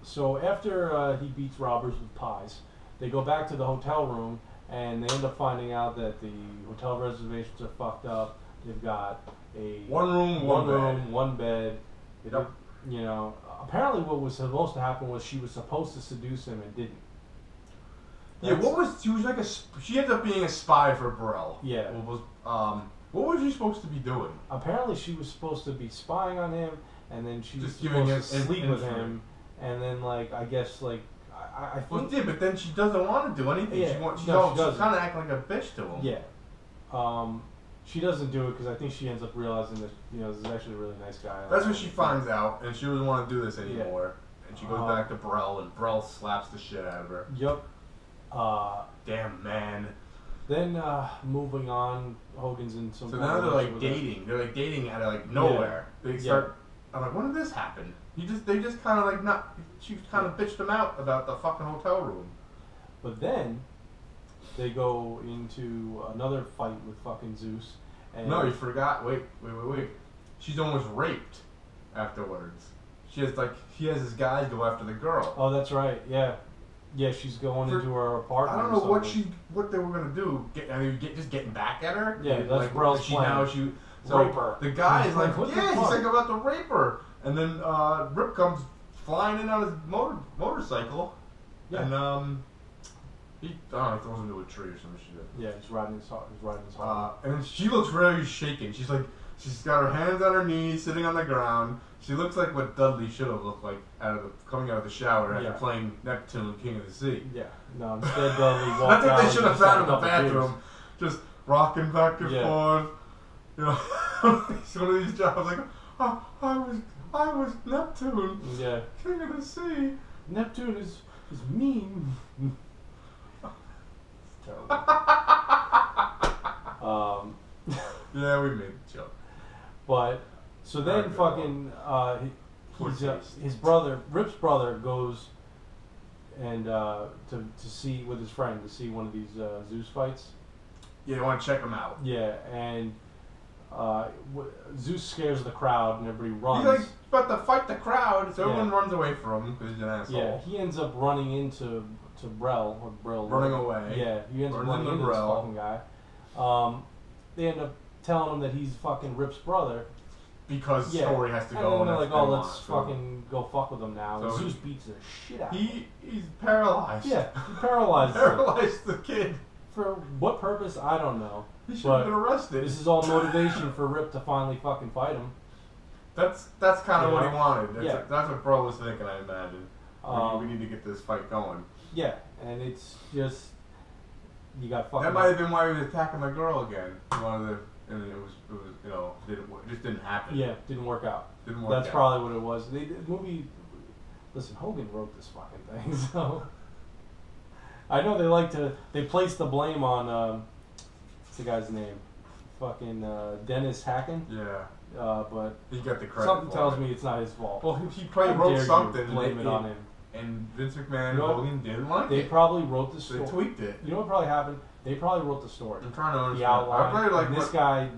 So after he beats Roberts with pies, they go back to the hotel room and they end up finding out that the hotel reservations are fucked up. They've got a one room, one bed. Yep. You know, apparently what was supposed to happen was she was supposed to seduce him and didn't. She ended up being a spy for Burrell. Yeah. What was she supposed to be doing? Apparently she was supposed to be spying on him, and then she was just giving him sleep with him, and then I guess I think. Well, but then she doesn't want to do anything. Yeah, she's kind of acting like a bitch to him. Yeah. She doesn't do it because I think she ends up realizing that this is actually a really nice guy. That's what she finds out, and she doesn't want to do this anymore. Yeah. And she goes back to Burrell, and Burrell slaps the shit out of her. Yep. Damn man. Then moving on, Hogan's in some. So now they're dating. They're dating out of nowhere. Yeah. They start. I'm like, when did this happen? They just kind of not. She kind of bitched him out about the fucking hotel room. But then they go into another fight with fucking Zeus. And no, you forgot. Wait. She's almost raped afterwards. He has his guys go after the girl. Oh, that's right. Yeah. Yeah, she's going into her apartment. I don't know what they were gonna do. Just getting back at her. Yeah, that's Burrell's plan. So the guy is he's about to rape her, and then Rip comes flying in on his motorcycle, and he throws into a tree or some shit. Yeah, he's riding his heart. And then she looks really shaken. She's got her hands on her knees, sitting on the ground. She looks like what Dudley should have looked like coming out of the shower after playing Neptune, King of the Sea. Yeah. No, instead Dudley walked out. I think they should have found in the bathroom, just rocking back and forth. You know, it's one of these jobs I was Neptune. Yeah. King of the Sea. Neptune is mean. It's terrible. Yeah, we made the joke. But so then his brother, Rip's brother, goes and to see with his friend to see one of these Zeus fights. Yeah, you want to check him out. Yeah, and Zeus scares the crowd and everybody runs. He's about to fight the crowd, so everyone runs away from him because he's an asshole. Yeah, he ends up running into Brell. Running away. Yeah, he ends up running into this fucking guy. They end up telling him that he's fucking Rip's brother. Because the story has to go. And then they're like, let's fucking go fuck with him now. So Zeus beats the shit out of him. He's paralyzed. Yeah, he paralyzed paralyzed the kid. For what purpose, I don't know. He should have been arrested. This is all motivation for Rip to finally fucking fight him. That's kind of what he wanted. That's what Bro was thinking, I imagine. We need to get this fight going. Yeah, and it's just you got fucking. That might have been why he was attacking my girl again. He wanted to, and it was it just didn't happen. Yeah, didn't work out. Didn't work That's out. probably what it was. The movie. Listen, Hogan wrote this fucking thing, so I know they place the blame on what's the guy's name? Fucking Dennis Hacken. Yeah. But He got the credit. something for tells it. me it's not his fault. Well, he probably How wrote dare you something. blame it on him. And Vince McMahon and You know what? Hogan didn't like They it. probably wrote the They story. tweaked it. You know what probably happened? They probably wrote the story. I'm trying to understand. The outline. I probably like and this what, guy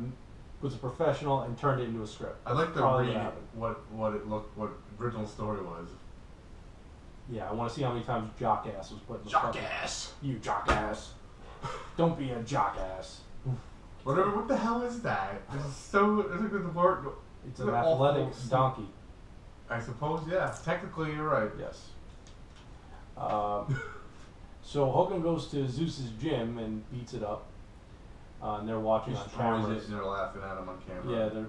was a professional and turned it into a script. I'd like to Probably read what happened. what original story was. Yeah, I want to see how many times jockass was put in the fucking- Jockass. You jockass. Don't be a jockass. Whatever. What the hell is that? This is so. It's a good word. It's It's an an awful athletic s- donkey. I suppose. Yeah. Technically, you're right. Yes. So Hogan goes to Zeus's gym and beats it up. And they're watching He on destroys cameras. it and they're laughing at him on camera. Yeah, they're.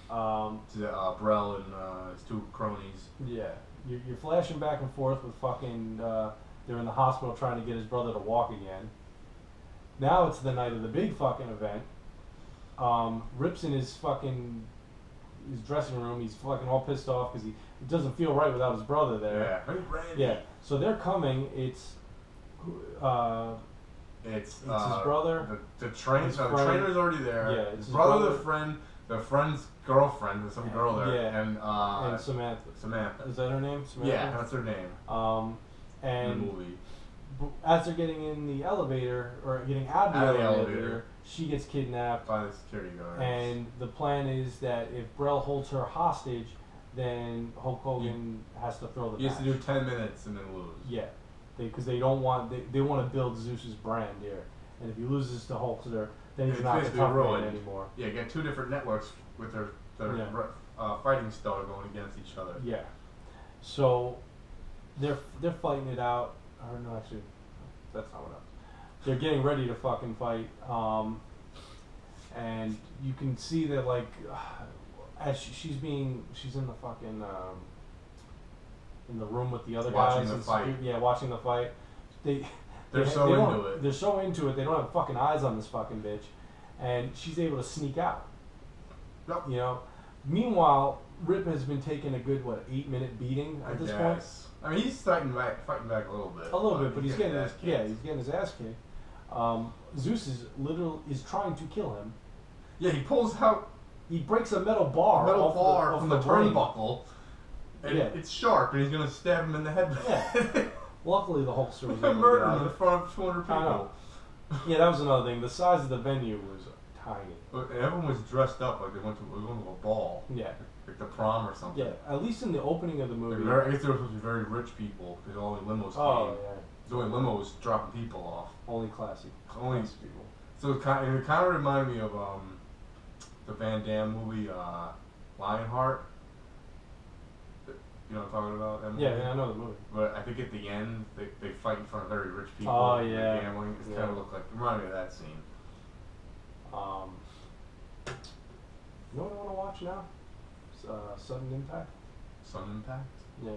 To Brell and his two cronies. Yeah, you're flashing back and forth with fucking. They're in the hospital trying to get his brother to walk again. Now it's the night of the big fucking event. Rip's in his dressing room. He's fucking all pissed off because it doesn't feel right without his brother there. Yeah. Hey, Randy. Yeah. So they're coming. It's It's his brother. The His the friend. trainer's already there. Yeah, it's his his brother, brother. the friend's girlfriend, there's some girl there, Yeah. and and Samantha. Samantha. Is that her name? Samantha? Yeah, that's her name Um, in and the movie. as they're getting in the elevator or getting out of the Out of the elevator, elevator. she gets kidnapped. By the security guard. And the plan is that if Brell holds her hostage, then Hulk Hogan has to throw the he has to match. do 10 minutes and then lose. Yeah, because they don't want they want to build Zeus's brand here, and if he loses to Hulkster, then he's It's not the basically tough man ruined. anymore. Yeah, get two different networks with their Yeah. fighting style going against each other. Yeah, so they're fighting it out. Or no, actually, that's not what else. They're getting ready to fucking fight, and you can see that like as she's in the fucking in the room with the other Watching guys the and fight. yeah, watching the fight. They're so they don't- into it. They're so into it. They don't have fucking eyes on this fucking bitch, and she's able to sneak out. Yep. You know. Meanwhile, Rip has been taking a good 8-minute beating at this point. I mean, he's fighting back a little bit. A little bit, but he's getting his ass he's getting his ass kicked. Zeus is trying to kill him. Yeah, he pulls out He breaks a metal bar, off from the ring. turnbuckle, and Yeah. it's sharp, and he's gonna stab him in the head. Yeah. Luckily, the Hulkster was able to Murder get him out in of it. front of 200 people. I know. Yeah, that was another thing. The size of the venue was tiny. But everyone was dressed up like they went to a ball, Yeah, like the prom or something. yeah. At least in the opening of the movie. I guess they were supposed to be very rich people because all the limos Oh came. yeah, The only limos dropping people off. only classy. Only Classy people. So it kind of reminded me of the Van Damme movie Lionheart. You know what I'm talking about? That movie? Yeah, I know the movie. But I think at the end they fight in front of very rich people. Oh, and they're yeah. gambling. It Yeah. kind of looked like reminded me of that scene. You know what I want to watch now? Sudden Impact. Sudden Impact. Yeah.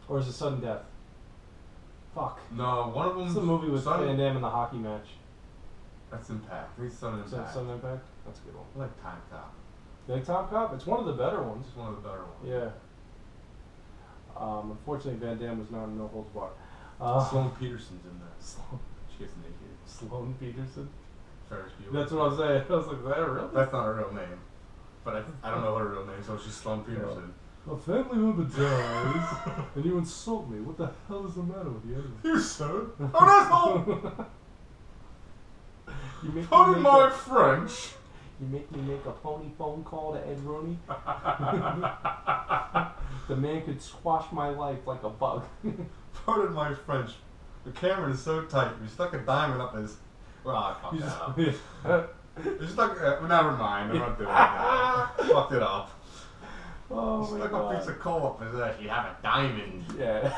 Or is it Sudden Death? Fuck. No, one of them. It's the movie with Sudden, Van Damme in the hockey match. That's Impact. I think it's Sudden Is that Impact. Sudden Impact? That's a good one. I like Time Cop. You like Tom Cop? It's one of the better ones. It's one of the better ones. Yeah. Unfortunately, Van Damme was not in No Holds Barred. Sloane Peterson's in that. Sloan, She gets naked. Sloan Peterson. Ferris Bueller. That's what I was saying. I was like, is that real? That's not her real name. But I don't know her real name, so she's Sloane Peterson. A family member dies, and you insult me. What the hell is the matter with you? You sir? Oh, asshole! You make me Pardon make my a, French. you make me make a phony phone call to Ed Rooney. The man could squash my life like a bug. Pardon my French. The camera is so tight. You stuck a diamond up his. Well, I fucked that up. You stuck. Never mind. I'm not doing it now. Fucked it up. Oh You my stuck a piece god. of coal up his ass. You have a diamond. Yeah.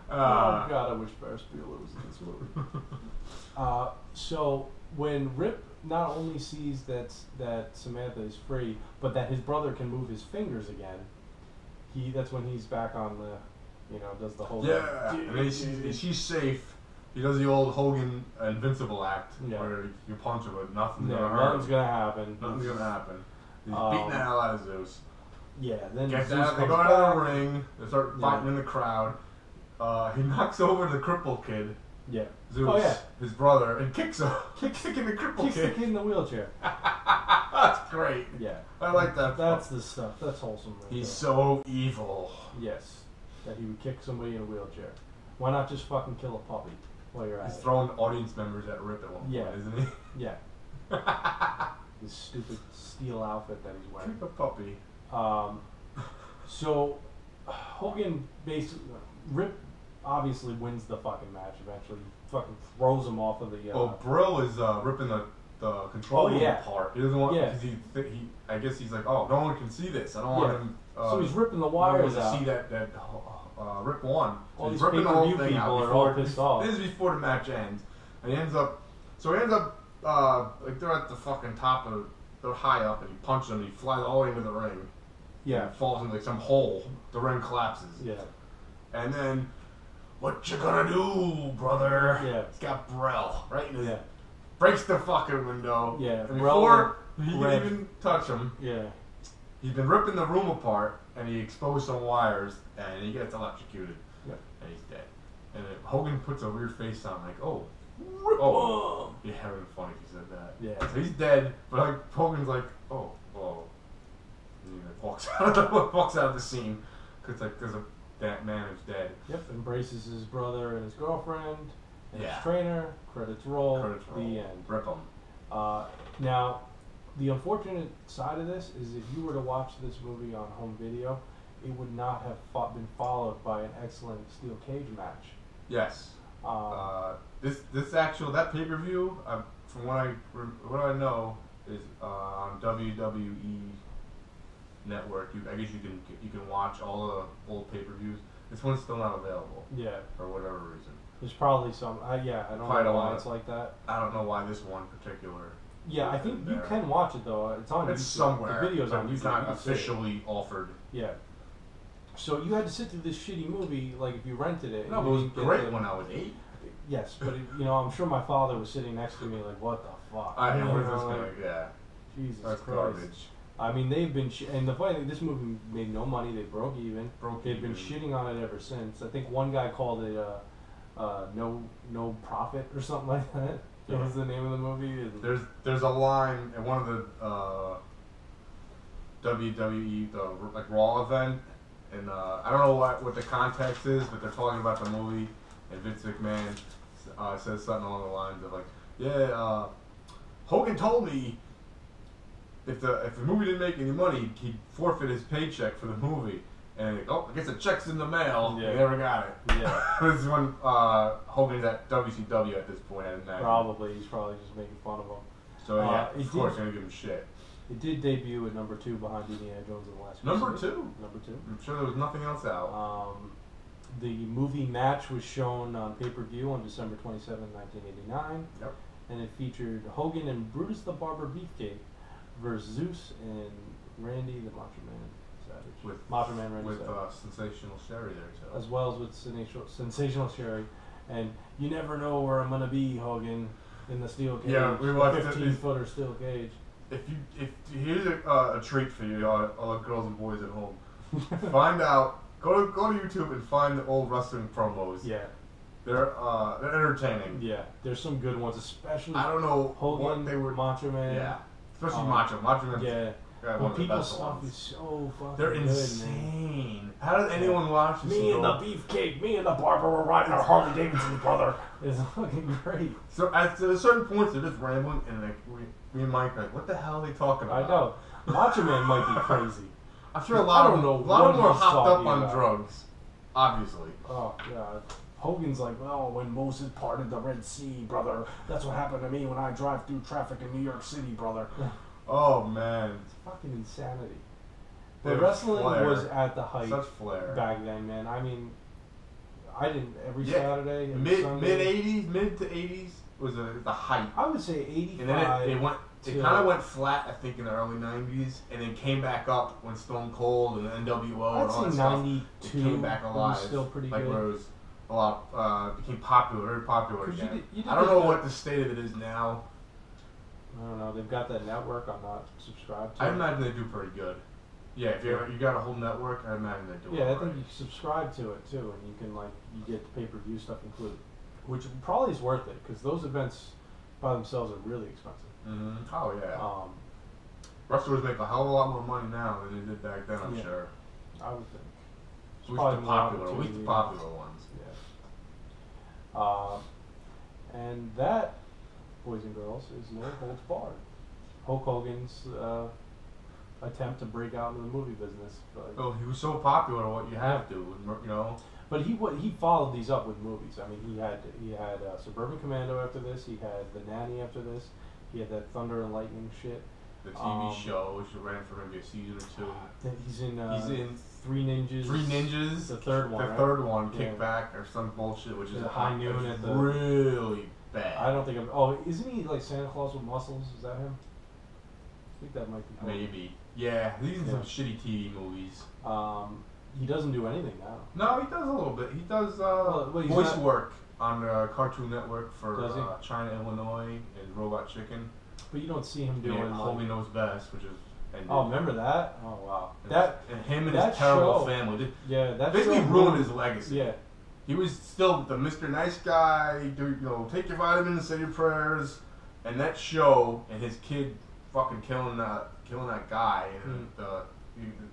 Oh god, I wish Ferris Bueller was in this movie. So when Rip not only sees that Samantha is free, but that his brother can move his fingers again, that's when he's back on the, does the whole Yeah. And then she's safe. he does the old Hogan Invincible act Yeah. where you punch him, but nothing's Yeah, gonna hurt. nothing's gonna happen. Nothing's gonna happen. He's Um, beating the hell out of Zeus. Yeah, then Gets Zeus out, they comes go out of the back. ring. They start fighting in the crowd. He knocks over the cripple kid, Yeah. Zeus, Oh, yeah. his brother, and kicks him. Kicking the cripple Kicks the kid. kid in the wheelchair. That's great. Yeah. I like that. That's the stuff. That's wholesome. Right He's there. so evil. Yes. That he would kick somebody in a wheelchair. Why not just fucking kill a puppy while you're at He's it? throwing audience members at Rip at one point, Yeah. isn't he? Yeah. His stupid steel outfit that he's wearing. Kick a puppy. So Hogan basically Rip obviously wins the fucking match eventually. Fucking throws him off of the. Well, Brill is ripping the control room yeah. apart. He doesn't want. Yeah. Cause he I guess he's like, oh, no one can see this. I don't want him. So he's ripping the no one wires to out. see that Rip won. So All he's these ripping the whole pay-per-view thing out people are before all pissed off. This is before the match ends, and he ends up. Like they're at the fucking top of. They're high up, and he punches him. And he flies all the way into the ring. Yeah. And falls into like some hole. The ring collapses. Yeah. And then, what you gonna do, brother? Yeah. He's got Brell right in his. Yeah. Breaks the fucking window. Yeah. And Brell before he Red. can even touch him, Yeah. he's been ripping the room apart, and he exposed some wires, and he gets electrocuted. Yep. And he's dead. And then Hogan puts a weird face on, like, oh. Rip Oh. him. Yeah, it would be funny if he said that. Yeah. So he's dead, but like Hogan's like, oh, whoa. And he like, walks out of the scene, because that man is dead. Yep. Embraces his brother and his girlfriend and Yeah. his trainer. Credits roll. Credits roll. The end. Rip him. Now, the unfortunate side of this is if you were to watch this movie on home video, it would not have been followed by an excellent steel cage match. Yes. Um, That pay-per-view, from what I know, is on WWE Network. I guess you can watch all the old pay-per-views. This one's still not available yeah, for whatever reason. there's probably some. I don't Probably know don't why want it's like that. I don't know why this one particular. Yeah, I think you there. can watch it though. It's on It's YouTube. somewhere. The video's on YouTube. It's not You can see it. officially offered. Yeah. So you had to sit through this shitty movie, like if you rented it. No, and but you it was didn't get great the- when I was 8. Yes, but I'm sure my father was sitting next to me like, what the fuck? I You know where's know, this like, going. Yeah, Jesus that's Christ. garbage. I mean, they've been and the funny thing, this movie made no money. They broke even. Broke They've been even. shitting on it ever since. I think one guy called it no profit or something like that. That Yeah. was the name of the movie. And There's a line in one of the WWE like Raw event, and I don't know what the context is, but they're talking about the movie, and Vince McMahon says something along the lines of like, yeah, Hogan told me if the movie didn't make any money, he'd forfeit his paycheck for the movie. And I guess the check's in the mail. Yeah. He never got it. Yeah. This is when Hogan's at WCW at this point. I imagine. Probably he's probably just making fun of him. So yeah, it of course, did- gonna give him shit. It did debut at number 2 behind Indiana Jones and the Last Number Crusade. 2. Number 2. I'm sure there was nothing else out. The movie match was shown on pay-per-view on December 27, 1989. Yep. And it featured Hogan and Brutus the Barber Beefcake versus Zeus and Randy the Macho Man Savage. With Macho Man Randy with Savage. Sensational Sherry there too. As well as with Sensational Sherry. And you never know where I'm going to be, Hogan, in the steel cage. Yeah, we watched it. 15-footer steel cage. If here's a treat for you, all the girls and boys at home. Find out. Go to YouTube and find the old wrestling promos. Yeah. They're entertaining. Yeah. There's some good ones, especially I don't know Hogan, what they were. Macho Man. Yeah. Especially Um, Macho Man. Yeah. One But of the people's best stuff ones. is so fucking They're good, man. insane. How does anyone watch this? Me and the beefcake, me and the barber were riding our Harley Davidson, brother. It's fucking great. So at a certain point, they're just rambling, and like me and Mike are like, what the hell are they talking about? I know. Macho Man might be crazy. I'm sure a lot of them are what hopped he's up talking on about. drugs, obviously. Oh, God. Hogan's like, well, when Moses parted the Red Sea, brother, that's what happened to me when I drive through traffic in New York City, brother. Oh man, It's fucking insanity. They But have wrestling flair. was at the height such flair. back then, man. I mean, I didn't every Yeah, Saturday, every mid Sunday. '80s, mid to '80s was the height, I would say 85. and then it went. It to- kind of went flat, I think, in the early '90s, and then came back up when Stone Cold and NWO and all I'd that say stuff. 92 It came back alive. was still pretty like good. where it was a lot, became popular, very popular 'Cause again. you did I don't know get what the state of it is now. I don't know. They've got that network. I'm not subscribed to. I it. imagine they do pretty good. Yeah, if you got a whole network, I imagine they do. Yeah, I all think right. you subscribe to it too, and you can you get the pay-per-view stuff included, which probably is worth it because those events by themselves are really expensive. Mm-hmm. Oh yeah. Um, Wrestlers make a hell of a lot more money now than they did back then. I'm Yeah. sure. I would think. At least probably the more popular, opportunity. ones. Yeah. And that, boys and girls, is No Holds Barred. Hulk Hogan's attempt to break out into the movie business. Oh, he was so popular. What you have to, you know. But he followed these up with movies. I mean, he had Suburban Commando after this. He had The Nanny after this. He had that Thunder and Lightning shit. The TV show, which ran for maybe a season or two. He's in Three Three Ninjas. Ninjas. The third one. The right? third one, Yeah. Kickback or some bullshit, which is The High Noon which at is the- really bad. I don't think I'm. Oh, isn't he like Santa Claus with muscles? Is that him? I think that might be. Hulk. Maybe. Yeah, these are Yeah. some shitty TV movies. He doesn't do anything now. No, he does a little bit. He does Well, he's voice not- work on Cartoon Network for Does he? China, Illinois, and Robot Chicken. But you don't see him doing And Homie like. Knows Best, which is ended. Oh, remember that? Oh wow. And That and him and that his terrible show- family did yeah. That basically show ruined his legacy. Yeah. He was still the Mr. Nice Guy, take your vitamins, say your prayers, and that show and his kid fucking killing that guy and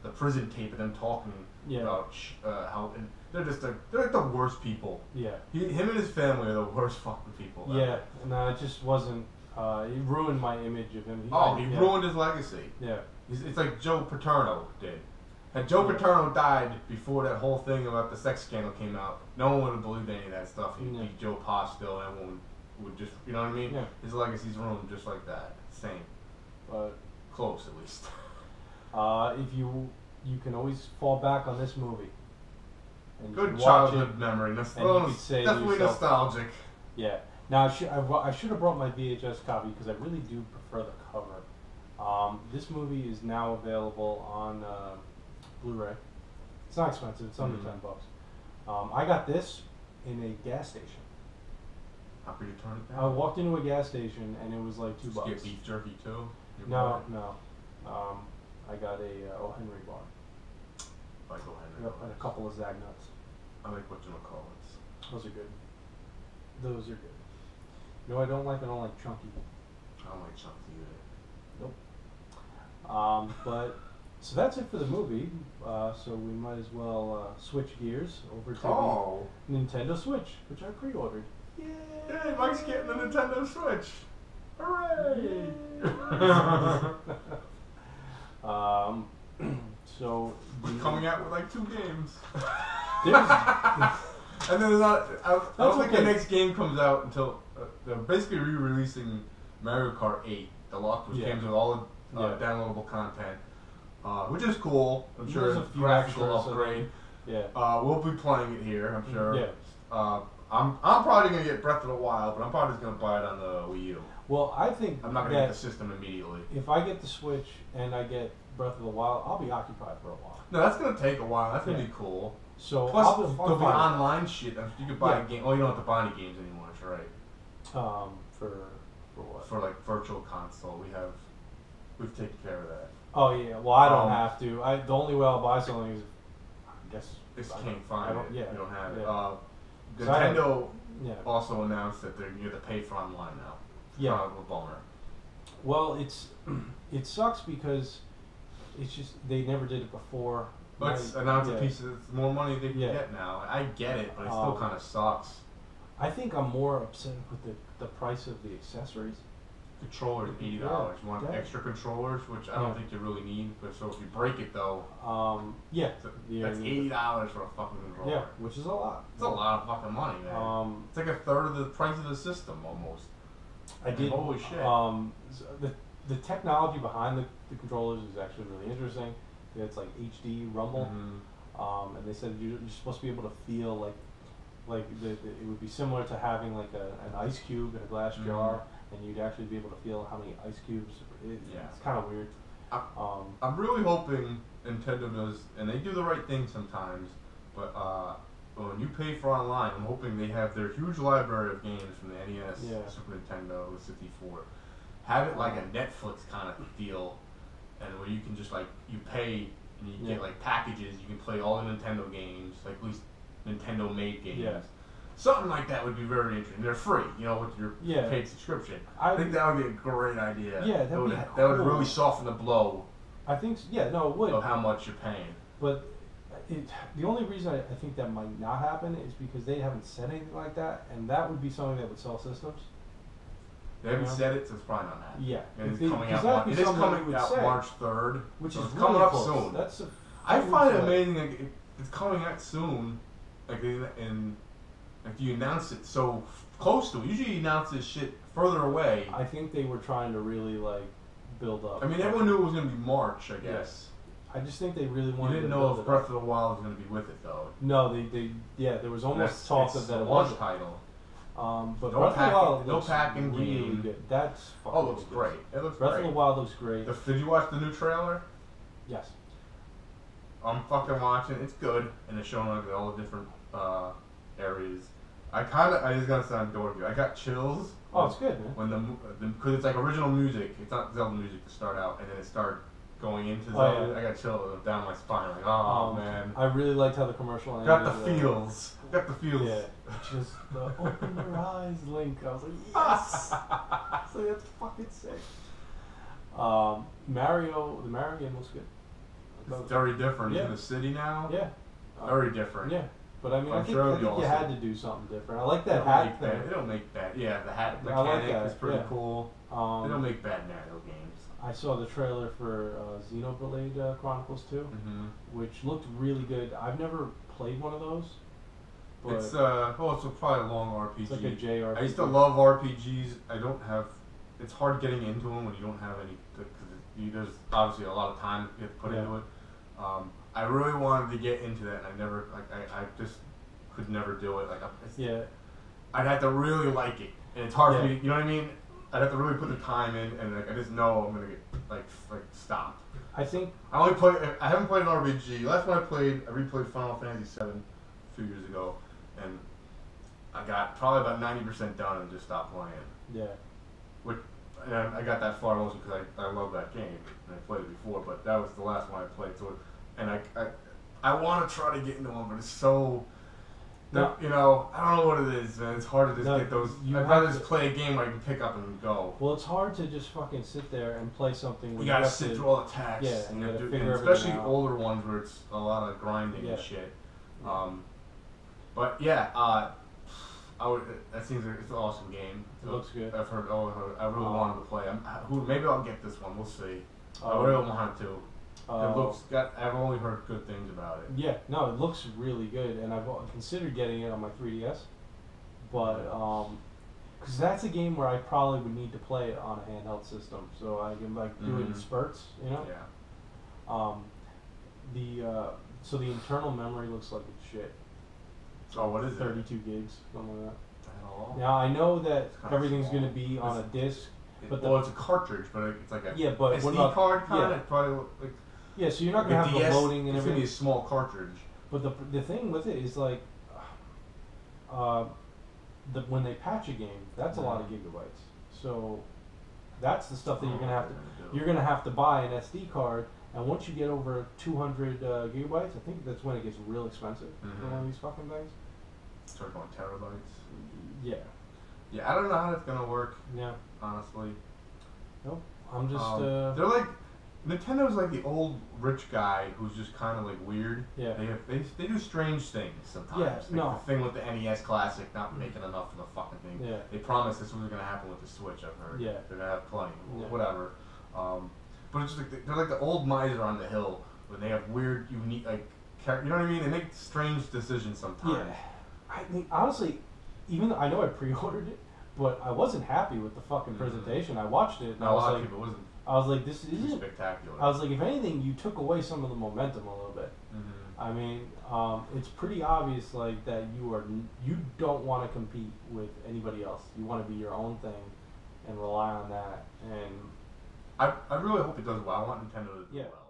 the prison tape of them talking Yeah. about how and they're like the worst people. Yeah. Him and his family are the worst fucking people. ever. Yeah. No, it just wasn't. He ruined my image of him. He yeah. ruined his legacy. Yeah. It's like Joe Paterno did. Had Joe Paterno died before that whole thing about the sex scandal came out, no one would have believed any of that stuff. He'd Yeah. be Joe Pa still, and everyone would just, you know what I mean? Yeah. His legacy's ruined just like that. Same. But Close, at least. if you can always fall back on this movie. And you Good can watch childhood it. memory. and you could say to Definitely yourself- nostalgic. Yeah. Now I should have brought my VHS copy because I really do prefer the cover. This movie is now available on Blu-ray. It's not expensive. It's under $10. I got this in a gas station. How could you turn it I down? walked into a gas station and it was like $2. Did you get beef jerky too? You No, bought no. I got a O. Henry bar. it? Like O. Henry. Yep, and a couple of Zag nuts. I like whatchamacallits. Those are good. Those are good. You know what I don't like? I don't like chunky. I don't like chunky either. Nope. But so that's it for the movie. So we might as well switch gears over to Oh! the Nintendo Switch, which I pre-ordered. Yay! Mike's getting the Nintendo Switch! Hooray! So We're coming out with like 2 games. there's- And then I don't think the okay. next game comes out until they're basically re-releasing Mario Kart 8 Deluxe, which Yeah. comes with all the Yeah. downloadable content, which is cool. I'm sure There's it's a a few graphical extras, upgrade. yeah. We'll be playing it here, I'm sure. Yeah. I'm probably gonna get Breath of the Wild, but I'm probably just gonna buy it on the Wii U. Well, I think I'm not gonna that get the system immediately. if I get the Switch and I get Breath of the Wild, I'll be occupied for a while. No, that's gonna take a while. That's gonna Yeah. be cool. So Plus, I'll there'll be fine with it. online shit. You could buy Yeah. a game. Oh, you don't have to buy any games anymore. That's right. For what? For like virtual console, we've taken care of that. Oh yeah. Well, I don't Um, have to. The only way I'll buy something is, I guess. Just I can't don't- find I don't, it. Yeah. You don't have it. yeah. So I Nintendo Yeah. also announced that you have to pay for online now. Yeah. Kind of a bummer. Well, it sucks because it's just they never did it before. Let's Like, announce yeah. a piece of more money they can Yeah. get now. I get it, but it still Um, kind of sucks. I think I'm more upset with the price of the accessories. Controllers, $80. You want Yeah. extra controllers, which I don't Yeah. think you really need. But so if you break it though, Yeah. that's $80 for a fucking controller. Yeah, which is a lot. It's a lot of fucking money, man. It's like a third of the price of the system almost. I did. Holy shit. So the technology behind the controllers is actually really interesting. It's like HD rumble, Mhm. and they said you're supposed to be able to feel like it would be similar to having like an ice cube in a glass Mhm. jar, and you'd actually be able to feel how many ice cubes. Yeah. It's kind of weird. I'm really hoping Nintendo does, and they do the right thing sometimes, but when you pay for online, I'm hoping they have their huge library of games from the NES, Yeah. Super Nintendo, 64. Have it like a Netflix kind of deal, and where you can just like you pay and you get like packages. You can play all the Nintendo games, like at least Nintendo made games. Yeah. Something like that would be very interesting. They're free, you know, with your paid subscription. I think that would be a great idea. Yeah, that would be that would really soften the blow. I think, it would. Of how much you're paying. But the only reason I think that might not happen is because they haven't said anything like that, and that would be something that would sell systems. They haven't said it, so it's probably not happening. Yeah. And it's coming out. It is coming out March 3rd, which so is it's really coming up close. soon. That's I find it amazing that it's coming out soon, like you announce it so close to it. Usually you announce this shit further away. I think they were trying to really like build up. I mean, everyone knew it was going to be March, I guess. I just think they really wanted. You didn't to know build if Breath of the Wild was going to be with it, though. No, there was almost talk of that. It's a launch title. But no Breath of the Wild looks packing really game. good. That's fucking looks great. It looks Breath great. of the Wild looks great. Did you watch the new trailer? Yes. I'm fucking watching. It's good, and it's showing like all the different areas. I just gotta sound dorky. I got chills. Oh, it's good, man. When because it's like original music. It's not Zelda music to start out, and then it started going into Zelda. I got chills down my spine. Like, oh man. I really liked how the commercial ended. Got the feels. Got the feels. Yeah. Just open your eyes, Link. I was like, yes. So that's fucking sick. The Mario game looks good. It's very different. It's in the city now. Yeah. Very different. Yeah. But I mean, I think you had to do something different. I like that hat thing. They don't make bad. Yeah, the hat I like mechanic that. is pretty cool. They don't make bad Mario games. I saw the trailer for Xenoblade Chronicles 2, which looked really good. I've never played one of those. But it's probably a long RPG. It's like a JRPG. I used to love RPGs. It's hard getting into them when you don't have any. Because there's obviously a lot of time you have to put into it. I really wanted to get into that, and I never, I just could never do it. I'd have to really like it, and it's hard for me. You know what I mean? I'd have to really put the time in, and I just know I'm gonna get like stopped. I think I haven't played an RPG. Last one I replayed Final Fantasy VII a few years ago, and I got probably about 90% done and just stopped playing. Yeah. And I got that far mostly because I love that game and I played it before, but that was the last one I played. So, and I want to try to get into one, but it's so. No. You know, I don't know what it is, man. It's hard to just get those. I'd rather just play a game where I can pick up and go. Well, it's hard to just fucking sit there and play something. You gotta sit through all the text. Yeah, and you gotta figure especially out. Older ones where it's a lot of grinding and shit. But yeah, that seems like it's an awesome game. It looks good. I've heard. I really wanted to play. Maybe I'll get this one. We'll see. I really wanted to. I've only heard good things about it. Yeah, no, it looks really good, and I've considered getting it on my 3DS, but because that's a game where I probably would need to play it on a handheld system, so I can do it in spurts, you know. Yeah. So the internal memory looks like it's shit. Oh, what is 32 gigs, something like that. Oh. Now I know that everything's going to be on a disc, but it's a cartridge, but it's like a SD card kind of probably like. Yeah, so you're not going to have the loading and everything. It's going to be a small cartridge. But the thing with it is like, when they patch a game, that's a lot of gigabytes. So that's the stuff that you're going to have to buy an SD card. And once you get over 200 gigabytes, I think that's when it gets real expensive for one of these fucking things. Start going terabytes. Yeah. Yeah, I don't know how that's gonna work. Yeah. Honestly. Nope. I'm just. They're like Nintendo's like the old rich guy who's just kind of like weird. Yeah. They do strange things sometimes. Yeah. Like the thing with the NES Classic not making enough for the fucking thing. Yeah. They promised this was gonna happen with the Switch. I've heard. Yeah. They're gonna have plenty. Yeah. Whatever. But it's just like they're like the old miser on the hill when they have weird, unique, like, you know what I mean? They make strange decisions sometimes. Yeah. I mean, honestly, even though I know I pre-ordered it, but I wasn't happy with the fucking presentation. I watched it and I was like, this isn't spectacular. I was like, if anything, you took away some of the momentum a little bit. I mean, it's pretty obvious like that you don't want to compete with anybody else. You want to be your own thing and rely on that. And I really hope it does well. I want Nintendo to do well.